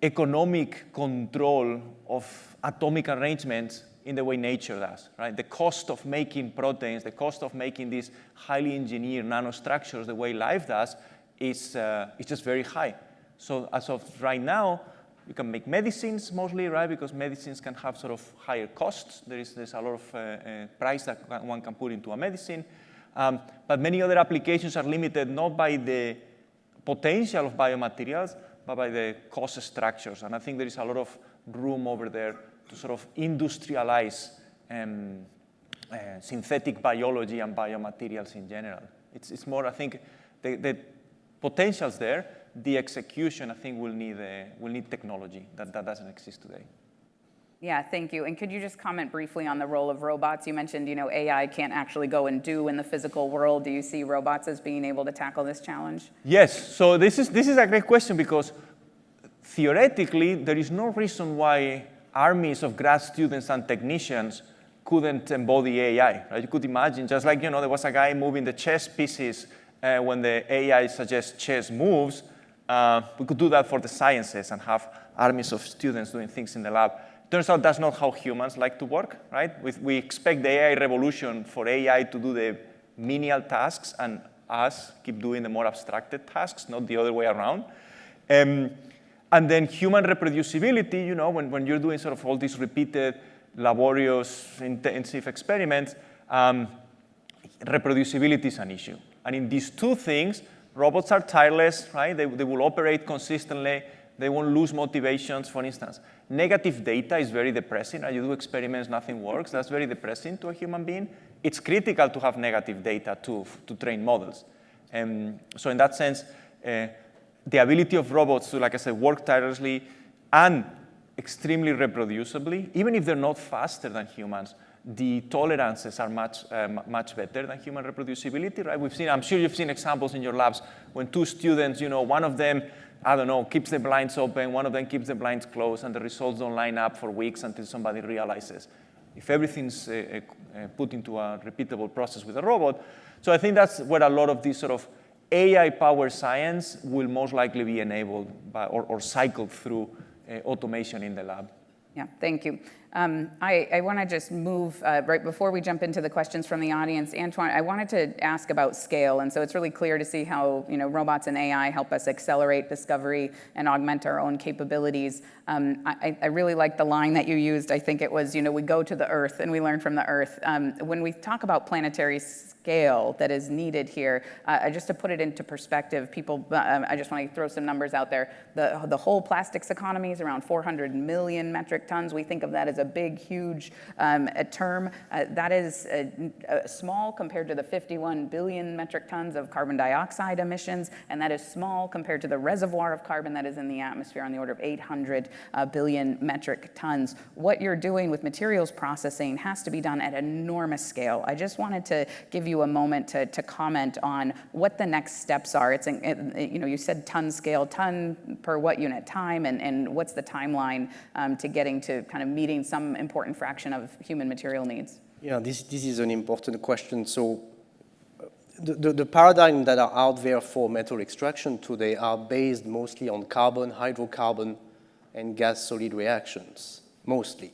economic control of atomic arrangements in the way nature does, right? The cost of making proteins, the cost of making these highly engineered nanostructures the way life does is just very high. So as of right now, you can make medicines mostly, right? Because medicines can have sort of higher costs. There's a lot of price that one can put into a medicine. But many other applications are limited not by the potential of biomaterials, but by the cost structures. And I think there is a lot of room over there to sort of industrialize synthetic biology and biomaterials in general. It's more, I think, the potential's there. The execution, I think, will need technology that doesn't exist today. Yeah, thank you. And could you just comment briefly on the role of robots? You mentioned, AI can't actually go and do in the physical world. Do you see robots as being able to tackle this challenge? Yes. So this is a great question, because theoretically, there is no reason why armies of grad students and technicians couldn't embody AI, right? You could imagine, just like, there was a guy moving the chess pieces when the AI suggests chess moves, we could do that for the sciences and have armies of students doing things in the lab. Turns out that's not how humans like to work, right? We expect the AI revolution for AI to do the menial tasks and us keep doing the more abstracted tasks, not the other way around. And then human reproducibility, you know, when you're doing sort of all these repeated, laborious, intensive experiments, reproducibility is an issue. And in these two things, robots are tireless, right? They will operate consistently. They won't lose motivations, for instance. Negative data is very depressing. You do experiments, nothing works. That's very depressing to a human being. It's critical to have negative data to train models. So in that sense, the ability of robots to, like I said, work tirelessly and extremely reproducibly, even if they're not faster than humans, the tolerances are much better than human reproducibility, right? I'm sure you've seen examples in your labs when two students, you know, one of them, I don't know, keeps the blinds open, one of them keeps the blinds closed, and the results don't line up for weeks until somebody realizes. If everything's put into a repeatable process with a robot. So I think that's where a lot of this sort of AI-powered science will most likely be enabled by, or cycled through automation in the lab. Yeah, thank you. I want to just move, right before we jump into the questions from the audience, Antoine, I wanted to ask about scale. And so it's really clear to see how, you know, robots and AI help us accelerate discovery and augment our own capabilities. I really like the line that you used. I think it was, you know, we go to the Earth and we learn from the Earth. When we talk about planetary scale that is needed here, just to put it into perspective, people, I just want to throw some numbers out there. The whole plastics economy is around 400 million metric tons. We think of that as a big, huge term. That is small compared to the 51 billion metric tons of carbon dioxide emissions, and that is small compared to the reservoir of carbon that is in the atmosphere on the order of 800 billion metric tons. What you're doing with materials processing has to be done at enormous scale. I just wanted to give you a moment to comment on what the next steps are. It's, you know, you said ton scale, ton per what unit time, and what's the timeline to getting to kind of meeting some important fraction of human material needs? Yeah, this is an important question. So the paradigm that are out there for metal extraction today are based mostly on carbon, hydrocarbon, and gas-solid reactions, mostly.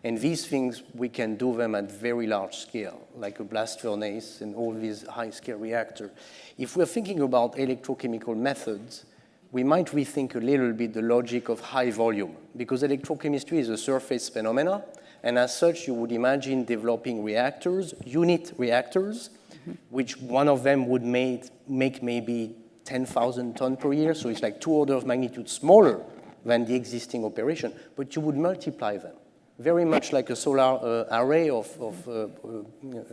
And these things, we can do them at very large scale, like a blast furnace and all these high-scale reactors. If we're thinking about electrochemical methods, we might rethink a little bit the logic of high volume, because electrochemistry is a surface phenomena, and as such, you would imagine developing reactors, unit reactors, which one of them would make maybe 10,000 tons per year, so it's like 2 orders of magnitude smaller than the existing operation, but you would multiply them. Very much like a solar array of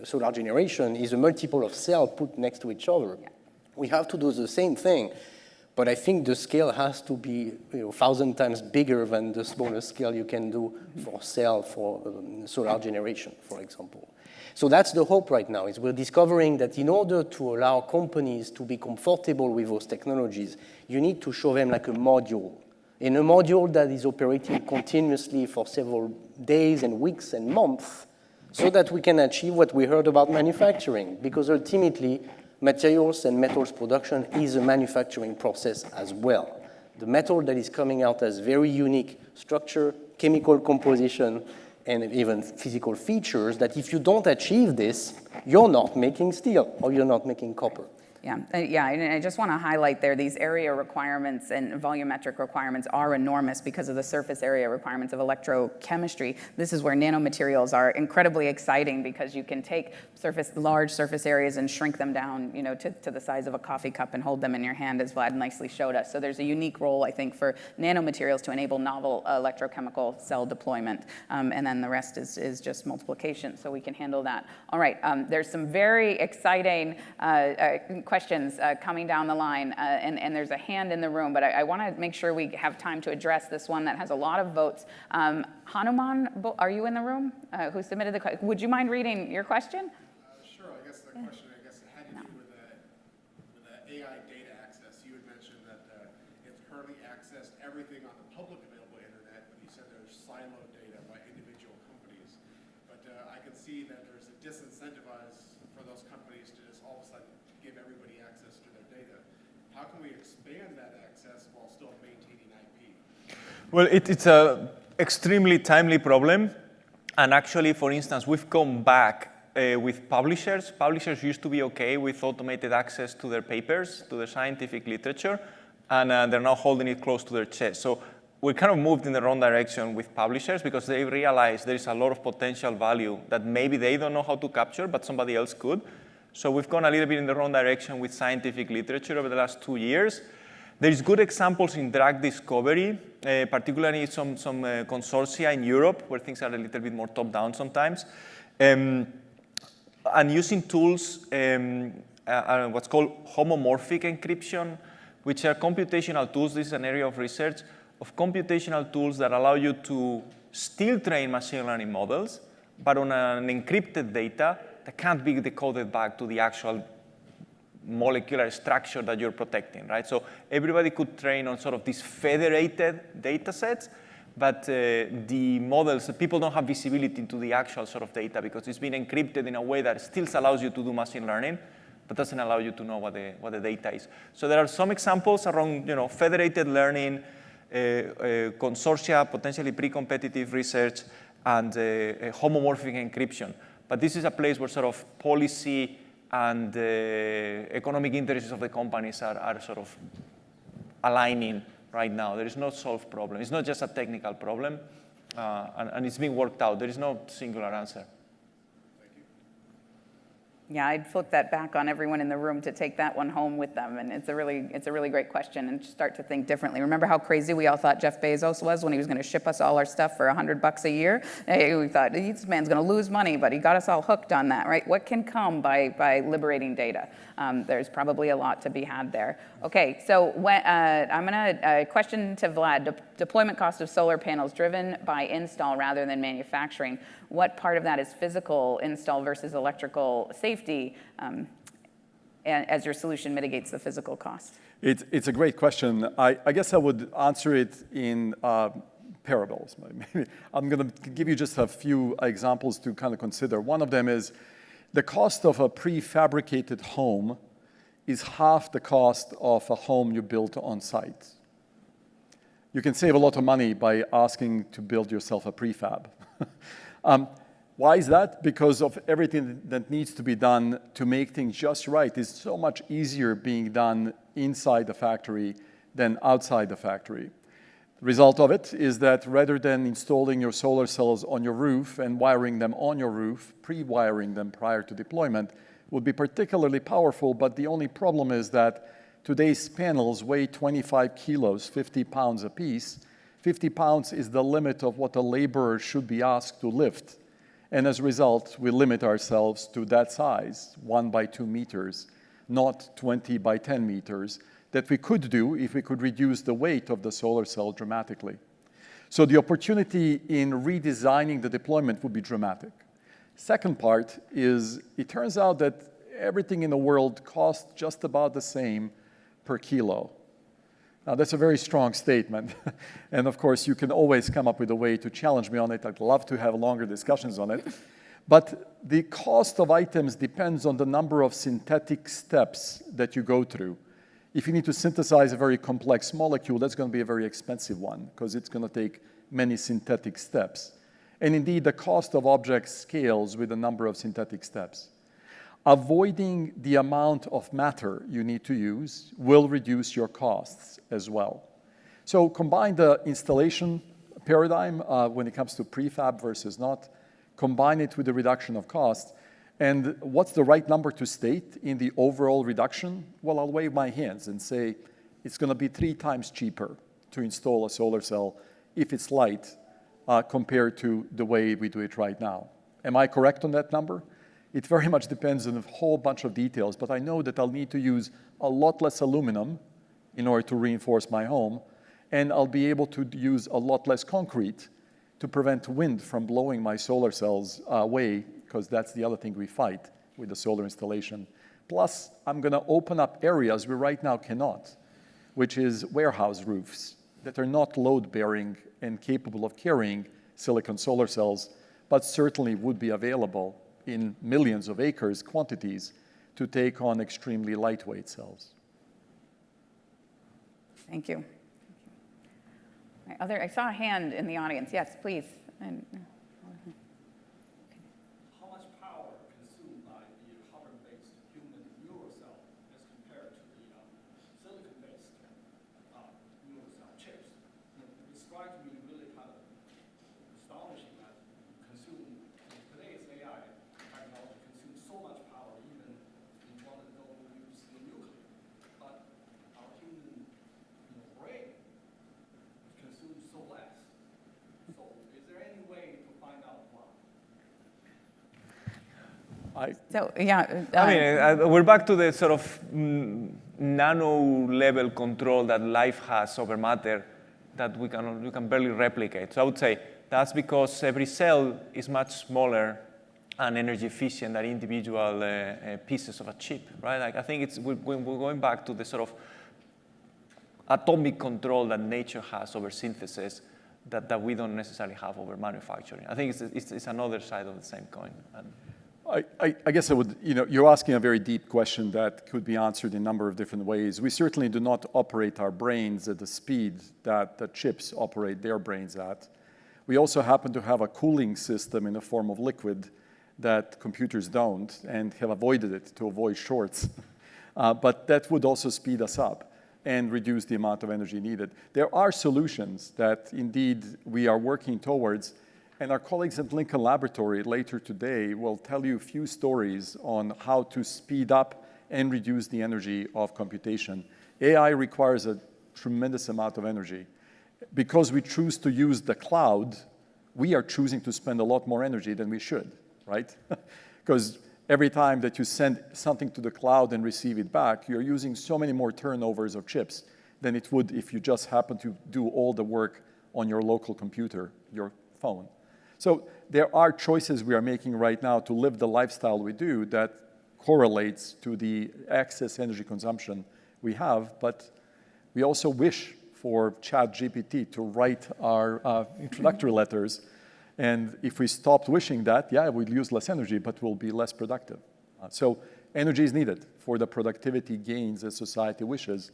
solar generation is a multiple of cells put next to each other. Yeah. We have to do the same thing, but I think the scale has to be 1,000 times bigger than the smaller scale you can do for cell for solar generation, for example. So that's the hope right now, is we're discovering that in order to allow companies to be comfortable with those technologies, you need to show them like a module. In a module that is operating continuously for several days and weeks and months, so that we can achieve what we heard about manufacturing, because ultimately, materials and metals production is a manufacturing process as well. The metal that is coming out has very unique structure, chemical composition, and even physical features that if you don't achieve this, you're not making steel or you're not making copper. Yeah, and I just want to highlight there, these area requirements and volumetric requirements are enormous because of the surface area requirements of electrochemistry. This is where nanomaterials are incredibly exciting because you can take large surface areas and shrink them down, you know, to the size of a coffee cup and hold them in your hand, as Vlad nicely showed us. So there's a unique role, I think, for nanomaterials to enable novel electrochemical cell deployment, and then the rest is just multiplication, so we can handle that. All right, there's some very exciting questions coming down the line, and there's a hand in the room, but I want to make sure we have time to address this one that has a lot of votes. Hanuman, are you in the room? Who submitted the question? Would you mind reading your question? Sure. I guess the question, had to do with the AI data access. You had mentioned that it's currently accessed everything on the public available internet, but you said there's siloed data by individual companies. But I can see that there's a disincentivized for those companies to just all of a sudden give everybody access to can we expand that access while still maintaining IP? Well, it's a extremely timely problem. And actually, for instance, we've come back with publishers. Publishers used to be okay with automated access to their papers, to their scientific literature, and they're now holding it close to their chest. So we kind of moved in the wrong direction with publishers because they realize there is a lot of potential value that maybe they don't know how to capture, but somebody else could. So we've gone a little bit in the wrong direction with scientific literature over the last 2 years. There's good examples in drug discovery, particularly some consortia in Europe where things are a little bit more top-down sometimes. And using tools, what's called homomorphic encryption, which are computational tools. This is an area of research of computational tools that allow you to still train machine learning models, but on an encrypted data that can't be decoded back to the actual molecular structure that you're protecting, right? So everybody could train on sort of these federated data sets, but the models, people don't have visibility into the actual sort of data because it's been encrypted in a way that still allows you to do machine learning, but doesn't allow you to know what the data is. So there are some examples around, federated learning, consortia, potentially pre-competitive research, and homomorphic encryption. But this is a place where sort of policy and economic interests of the companies are sort of aligning right now. There is no solved problem. It's not just a technical problem, and it's being worked out. There is no singular answer. Yeah, I'd flip that back on everyone in the room to take that one home with them, and it's a really great question, and start to think differently. Remember how crazy we all thought Jeff Bezos was when he was going to ship us all our stuff for $100 a year? We thought this man's going to lose money, but he got us all hooked on that, right? What can come by liberating data? There's probably a lot to be had there. Okay, so I'm going to question to Vlad. Deployment cost of solar panels driven by install rather than manufacturing. What part of that is physical install versus electrical safety as your solution mitigates the physical cost? It's a great question. I guess I would answer it in parables. Maybe I'm going to give you just a few examples to kind of consider. One of them is the cost of a prefabricated home is half the cost of a home you built on site. You can save a lot of money by asking to build yourself a prefab. Why is that? Because of everything that needs to be done to make things just right. It's so much easier being done inside the factory than outside the factory. The result of it is that rather than installing your solar cells on your roof and wiring them on your roof, pre-wiring them prior to deployment would be particularly powerful, but the only problem is that today's panels weigh 25 kilos, 50 pounds a piece. 50 pounds is the limit of what a laborer should be asked to lift. And as a result, we limit ourselves to that size, 1 by 2 meters, not 20 by 10 meters, that we could do if we could reduce the weight of the solar cell dramatically. So the opportunity in redesigning the deployment would be dramatic. Second part is, it turns out that everything in the world costs just about the same per kilo. Now, that's a very strong statement. And of course, you can always come up with a way to challenge me on it. I'd love to have longer discussions on it. But the cost of items depends on the number of synthetic steps that you go through. If you need to synthesize a very complex molecule, that's going to be a very expensive one because it's going to take many synthetic steps. And indeed, the cost of objects scales with the number of synthetic steps. Avoiding the amount of matter you need to use will reduce your costs as well. So combine the installation paradigm when it comes to prefab versus not, combine it with the reduction of costs, and what's the right number to state in the overall reduction? Well, I'll wave my hands and say it's going to be 3 times cheaper to install a solar cell if it's light compared to the way we do it right now. Am I correct on that number? It very much depends on a whole bunch of details, but I know that I'll need to use a lot less aluminum in order to reinforce my home, and I'll be able to use a lot less concrete to prevent wind from blowing my solar cells away, because that's the other thing we fight with the solar installation. Plus, I'm going to open up areas we right now cannot, which is warehouse roofs that are not load-bearing and capable of carrying silicon solar cells, but certainly would be available in millions of acres quantities to take on extremely lightweight cells. Thank you. I saw a hand in the audience. Yes, please. And, how much power consumed by the carbon-based human neural cell as compared to the silicon-based neural cell chips? It strikes me really kind of astonishing that today's AI technology consumes so much power, even we want to go use the nuclear. But our human brain consumes so less. So is there any way to find out why? so, yeah. I mean, we're back to the sort of nano level control that life has over matter that we can barely replicate. So I would say that's because every cell is much smaller and energy efficient than individual pieces of a chip, right? Like I think we're going back to the sort of atomic control that nature has over synthesis that we don't necessarily have over manufacturing. I think it's another side of the same coin. And I guess I would, you're asking a very deep question that could be answered in a number of different ways. We certainly do not operate our brains at the speed that the chips operate their brains at. We also happen to have a cooling system in the form of liquid that computers don't and have avoided it to avoid shorts. But that would also speed us up and reduce the amount of energy needed. There are solutions that indeed we are working towards. And our colleagues at Lincoln Laboratory later today will tell you a few stories on how to speed up and reduce the energy of computation. AI requires a tremendous amount of energy. Because we choose to use the cloud, we are choosing to spend a lot more energy than we should, right? Because every time that you send something to the cloud and receive it back, you're using so many more turnovers of chips than it would if you just happen to do all the work on your local computer, your phone. So there are choices we are making right now to live the lifestyle we do that correlates to the excess energy consumption we have, but we also wish for ChatGPT to write our introductory letters. And if we stopped wishing that, yeah, we'd use less energy, but we'll be less productive. So energy is needed for the productivity gains that society wishes.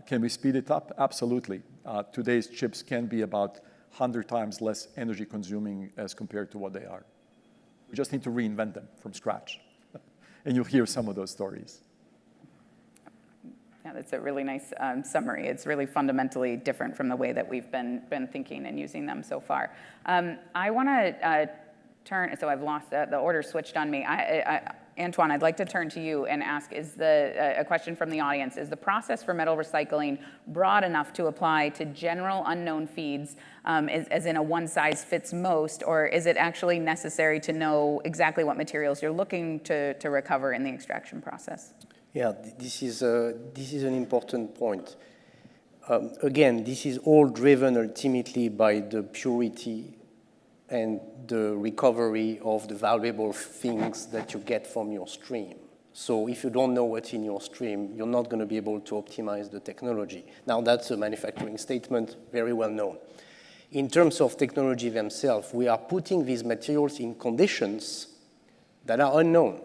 Can we speed it up? Absolutely. Today's chips can be about 100 times less energy consuming as compared to what they are. We just need to reinvent them from scratch. And you'll hear some of those stories. Yeah, that's a really nice summary. It's really fundamentally different from the way that we've been thinking and using them so far. I want to turn, so I've lost, the order switched on me. Antoine, I'd like to turn to you and ask, a question from the audience, is the process for metal recycling broad enough to apply to general unknown feeds, as in a one-size-fits-most, or is it actually necessary to know exactly what materials you're looking to recover in the extraction process? Yeah, this is an important point. Again, this is all driven ultimately by the purity and the recovery of the valuable things that you get from your stream. So if you don't know what's in your stream, you're not going to be able to optimize the technology. Now, that's a manufacturing statement, very well known. In terms of technology themselves, we are putting these materials in conditions that are unknown.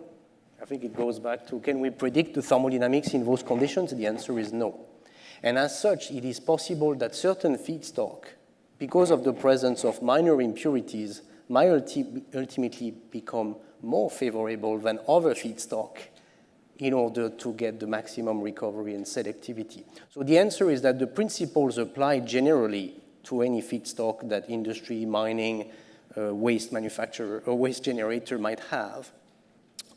I think it goes back to, can we predict the thermodynamics in those conditions? The answer is no. And as such, it is possible that certain feedstock, because of the presence of minor impurities, might ultimately become more favorable than other feedstock in order to get the maximum recovery and selectivity. So the answer is that the principles apply generally to any feedstock that industry, mining, waste manufacturer, or waste generator might have.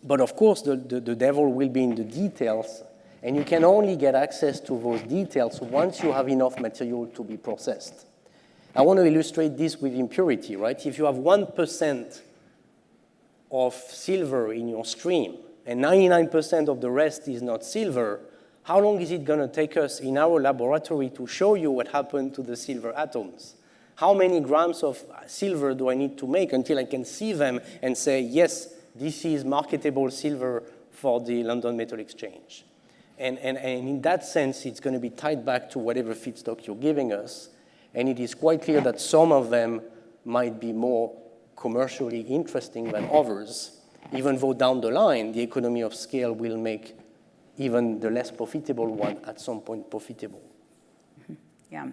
But of course, the devil will be in the details, and you can only get access to those details once you have enough material to be processed. I want to illustrate this with impurity, right? If you have 1% of silver in your stream, and 99% of the rest is not silver, how long is it going to take us in our laboratory to show you what happened to the silver atoms? How many grams of silver do I need to make until I can see them and say, yes, this is marketable silver for the London Metal Exchange? And in that sense, it's going to be tied back to whatever feedstock you're giving us. And it is quite clear that some of them might be more commercially interesting than others, even though down the line, the economy of scale will make even the less profitable one at some point profitable. Yeah.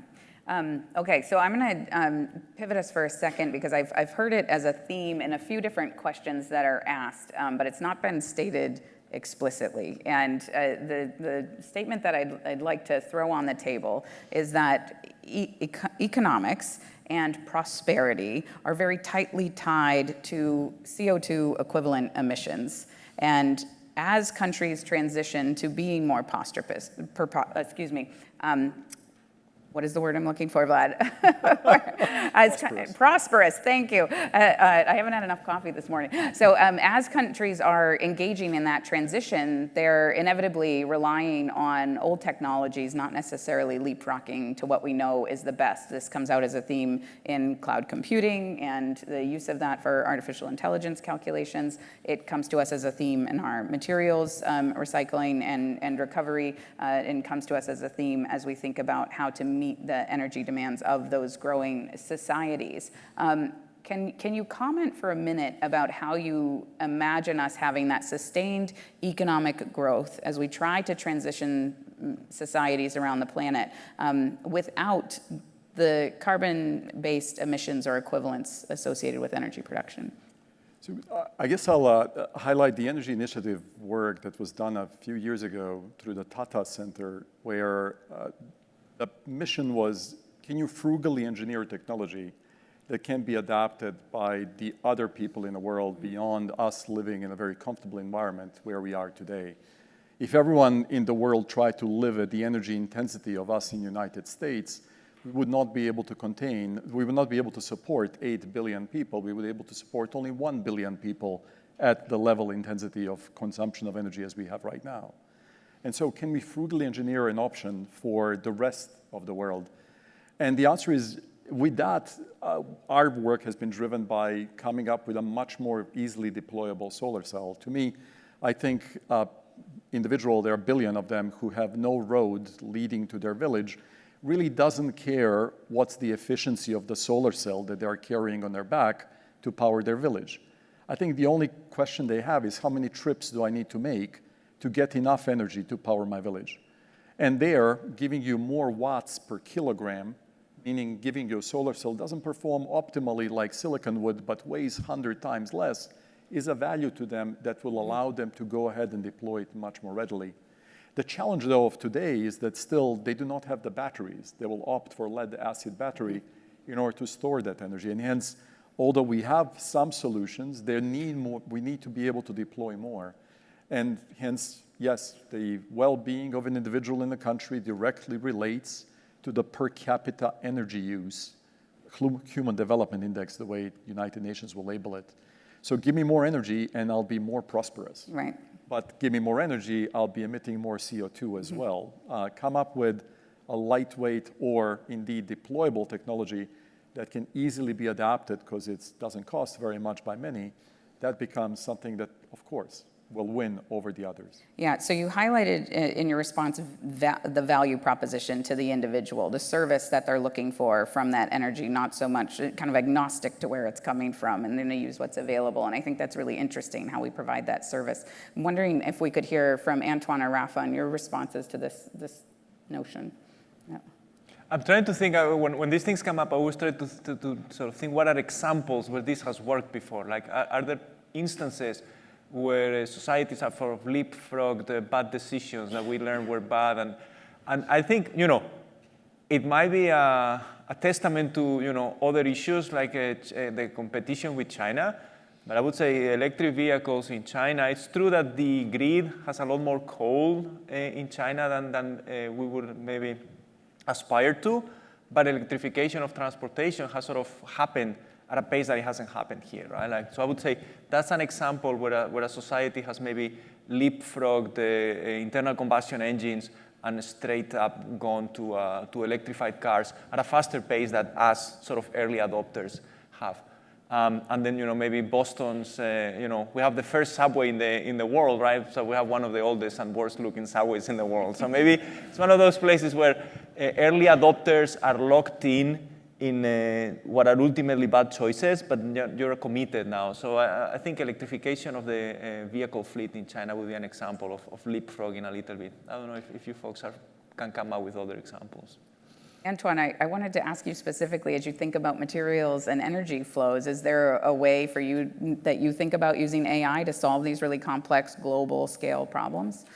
Okay, so I'm going to pivot us for a second because I've heard it as a theme in a few different questions that are asked, but it's not been stated explicitly. And the statement that I'd like to throw on the table is that economics and prosperity are very tightly tied to CO2 equivalent emissions. And as countries transition to being more what is the word I'm looking for, Vlad? Prosperous, thank you. I haven't had enough coffee this morning. So as countries are engaging in that transition, they're inevitably relying on old technologies, not necessarily leapfrogging to what we know is the best. This comes out as a theme in cloud computing and the use of that for artificial intelligence calculations. It comes to us as a theme in our materials recycling and recovery, and comes to us as a theme as we think about how to meet the energy demands of those growing societies. Can you comment for a minute about how you imagine us having that sustained economic growth as we try to transition societies around the planet without the carbon-based emissions or equivalents associated with energy production? So I guess I'll highlight the energy initiative work that was done a few years ago through the Plata Center, where the mission was, can you frugally engineer technology that can be adopted by the other people in the world beyond us living in a very comfortable environment where we are today? If everyone in the world tried to live at the energy intensity of us in the United States, we would not be able to support 8 billion people. We would be able to support only 1 billion people at the level intensity of consumption of energy as we have right now. And so can we frugally engineer an option for the rest of the world? And the answer is, with that, our work has been driven by coming up with a much more easily deployable solar cell. To me, I think there are a billion of them who have no road leading to their village, really doesn't care what's the efficiency of the solar cell that they're carrying on their back to power their village. I think the only question they have is, how many trips do I need to make to get enough energy to power my village? And there, giving you more watts per kilogram, meaning giving you a solar cell doesn't perform optimally like silicon would, but weighs 100 times less, is a value to them that will allow them to go ahead and deploy it much more readily. The challenge, though, of today is that still they do not have the batteries. They will opt for lead-acid battery in order to store that energy. And hence, although we have some solutions, we need to be able to deploy more. And hence, yes, the well-being of an individual in the country directly relates to the per capita energy use, Human Development Index, the way United Nations will label it. So give me more energy and I'll be more prosperous. Right. But give me more energy, I'll be emitting more CO2 as well. Come up with a lightweight or indeed deployable technology that can easily be adapted because it doesn't cost very much by many. That becomes something that, of course, will win over the others. Yeah, so you highlighted in your response the value proposition to the individual, the service that they're looking for from that energy, not so much kind of agnostic to where it's coming from, and then they use what's available. And I think that's really interesting how we provide that service. I'm wondering if we could hear from Antoine or Rafa on your responses to this notion. Yeah. I'm trying to think, when these things come up, I always try to sort of think, what are examples where this has worked before? Like, are there instances where societies have sort of leapfrogged bad decisions that we learned were bad? And I think, it might be a testament to, other issues like the competition with China. But I would say electric vehicles in China, it's true that the grid has a lot more coal in China than we would maybe aspire to, but electrification of transportation has sort of happened at a pace that it hasn't happened here, right? So I would say that's an example where a society has maybe leapfrogged the internal combustion engines and straight up gone to electrified cars at a faster pace than us sort of early adopters have. And then, maybe Boston's, we have the first subway in the world, right? So we have one of the oldest and worst looking subways in the world. So maybe it's one of those places where early adopters are locked in what are ultimately bad choices, but you're committed now. So I think electrification of the vehicle fleet in China would be an example of leapfrogging a little bit. I don't know if you folks can come up with other examples. Antoine, I wanted to ask you specifically, as you think about materials and energy flows, is there a way for you that you think about using AI to solve these really complex global scale problems?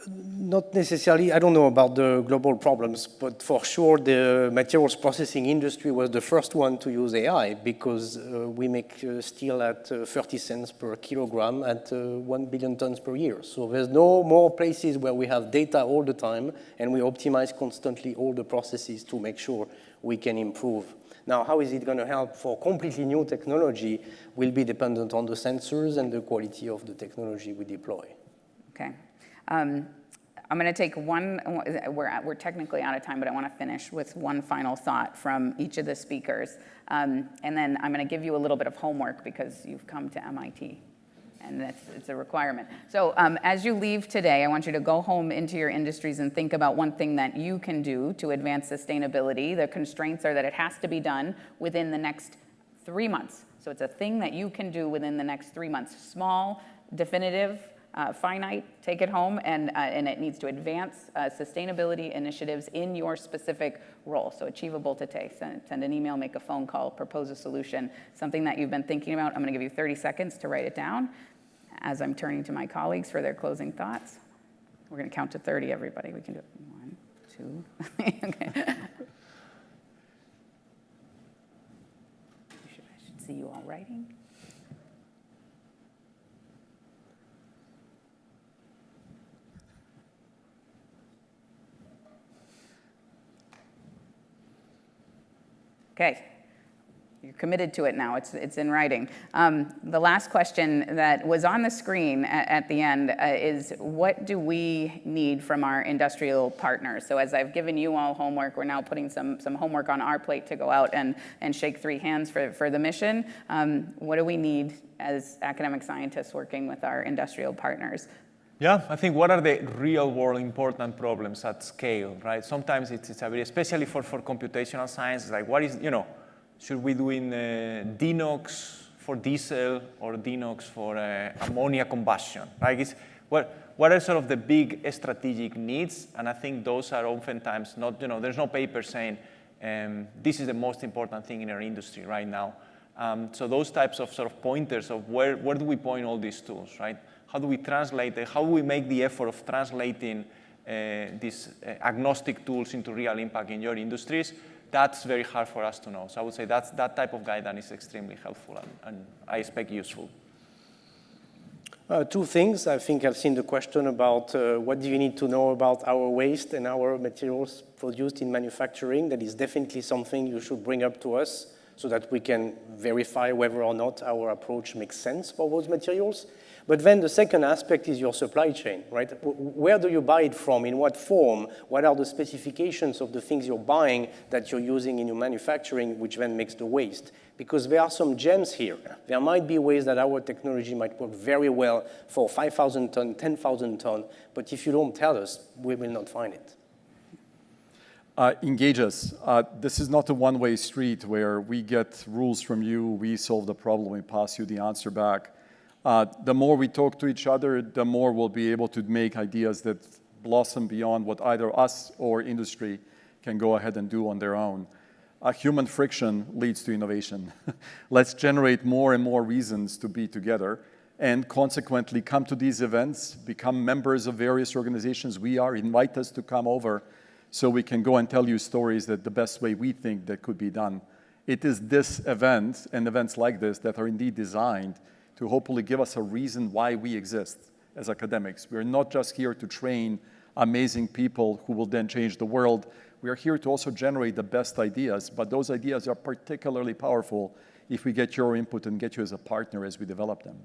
Not necessarily. I don't know about the global problems, but for sure the materials processing industry was the first one to use AI because we make steel at 30 cents per kilogram at 1 billion tons per year. So there's no more places where we have data all the time and we optimize constantly all the processes to make sure we can improve. Now, how is it going to help for completely new technology will be dependent on the sensors and the quality of the technology we deploy. Okay. I'm going to take one, we're technically out of time, but I want to finish with one final thought from each of the speakers. And then I'm going to give you a little bit of homework because you've come to MIT. And it's a requirement. So as you leave today, I want you to go home into your industries and think about one thing that you can do to advance sustainability. The constraints are that it has to be done within the next 3 months. So it's a thing that you can do within the next 3 months. Small, definitive, finite, take it home, and it needs to advance sustainability initiatives in your specific role. So achievable today. Send an email, make a phone call, propose a solution, something that you've been thinking about. I'm going to give you 30 seconds to write it down as I'm turning to my colleagues for their closing thoughts. We're going to count to 30, everybody. We can do it. 1, 2. Okay. I should see you all writing. Okay, you're committed to it now. It's in writing. The last question that was on the screen at the end is, what do we need from our industrial partners? So as I've given you all homework, we're now putting some homework on our plate to go out and shake 3 hands for the mission. What do we need as academic scientists working with our industrial partners? Yeah, I think what are the real world important problems at scale, right? Sometimes it's a very, especially for computational science, like what is, should we do in DeNOx for diesel or DeNOx for ammonia combustion, right? What are sort of the big strategic needs? And I think those are oftentimes not, there's no paper saying this is the most important thing in our industry right now. So those types of sort of pointers of where do we point all these tools, right? How do we translate it? How do we make the effort of translating these agnostic tools into real impact in your industries? That's very hard for us to know. So I would say that type of guidance is extremely helpful and I expect useful. 2 things. I think I've seen the question about what do you need to know about our waste and our materials produced in manufacturing. That is definitely something you should bring up to us so that we can verify whether or not our approach makes sense for those materials. But then the second aspect is your supply chain, right? Where do you buy it from? In what form? What are the specifications of the things you're buying that you're using in your manufacturing, which then makes the waste? Because there are some gems here. There might be ways that our technology might work very well for 5,000 ton, 10,000 ton, but if you don't tell us, we will not find it. Engage us. This is not a one-way street where we get rules from you, we solve the problem, we pass you the answer back. The more we talk to each other, the more we'll be able to make ideas that blossom beyond what either us or industry can go ahead and do on their own. Human friction leads to innovation. Let's generate more and more reasons to be together and consequently come to these events, become members of various organizations we are, invite us to come over so we can go and tell you stories that the best way we think that could be done. It is this event and events like this that are indeed designed to hopefully give us a reason why we exist as academics. We're not just here to train amazing people who will then change the world. We are here to also generate the best ideas, but those ideas are particularly powerful if we get your input and get you as a partner as we develop them.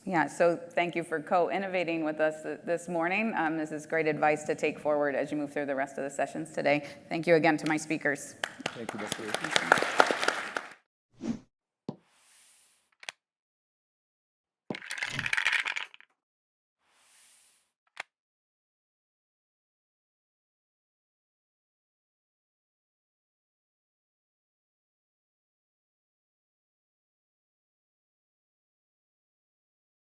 Yeah, so thank you for co-innovating with us this morning. This is great advice to take forward as you move through the rest of the sessions today. Thank you again to my speakers. Thank you, Desirée.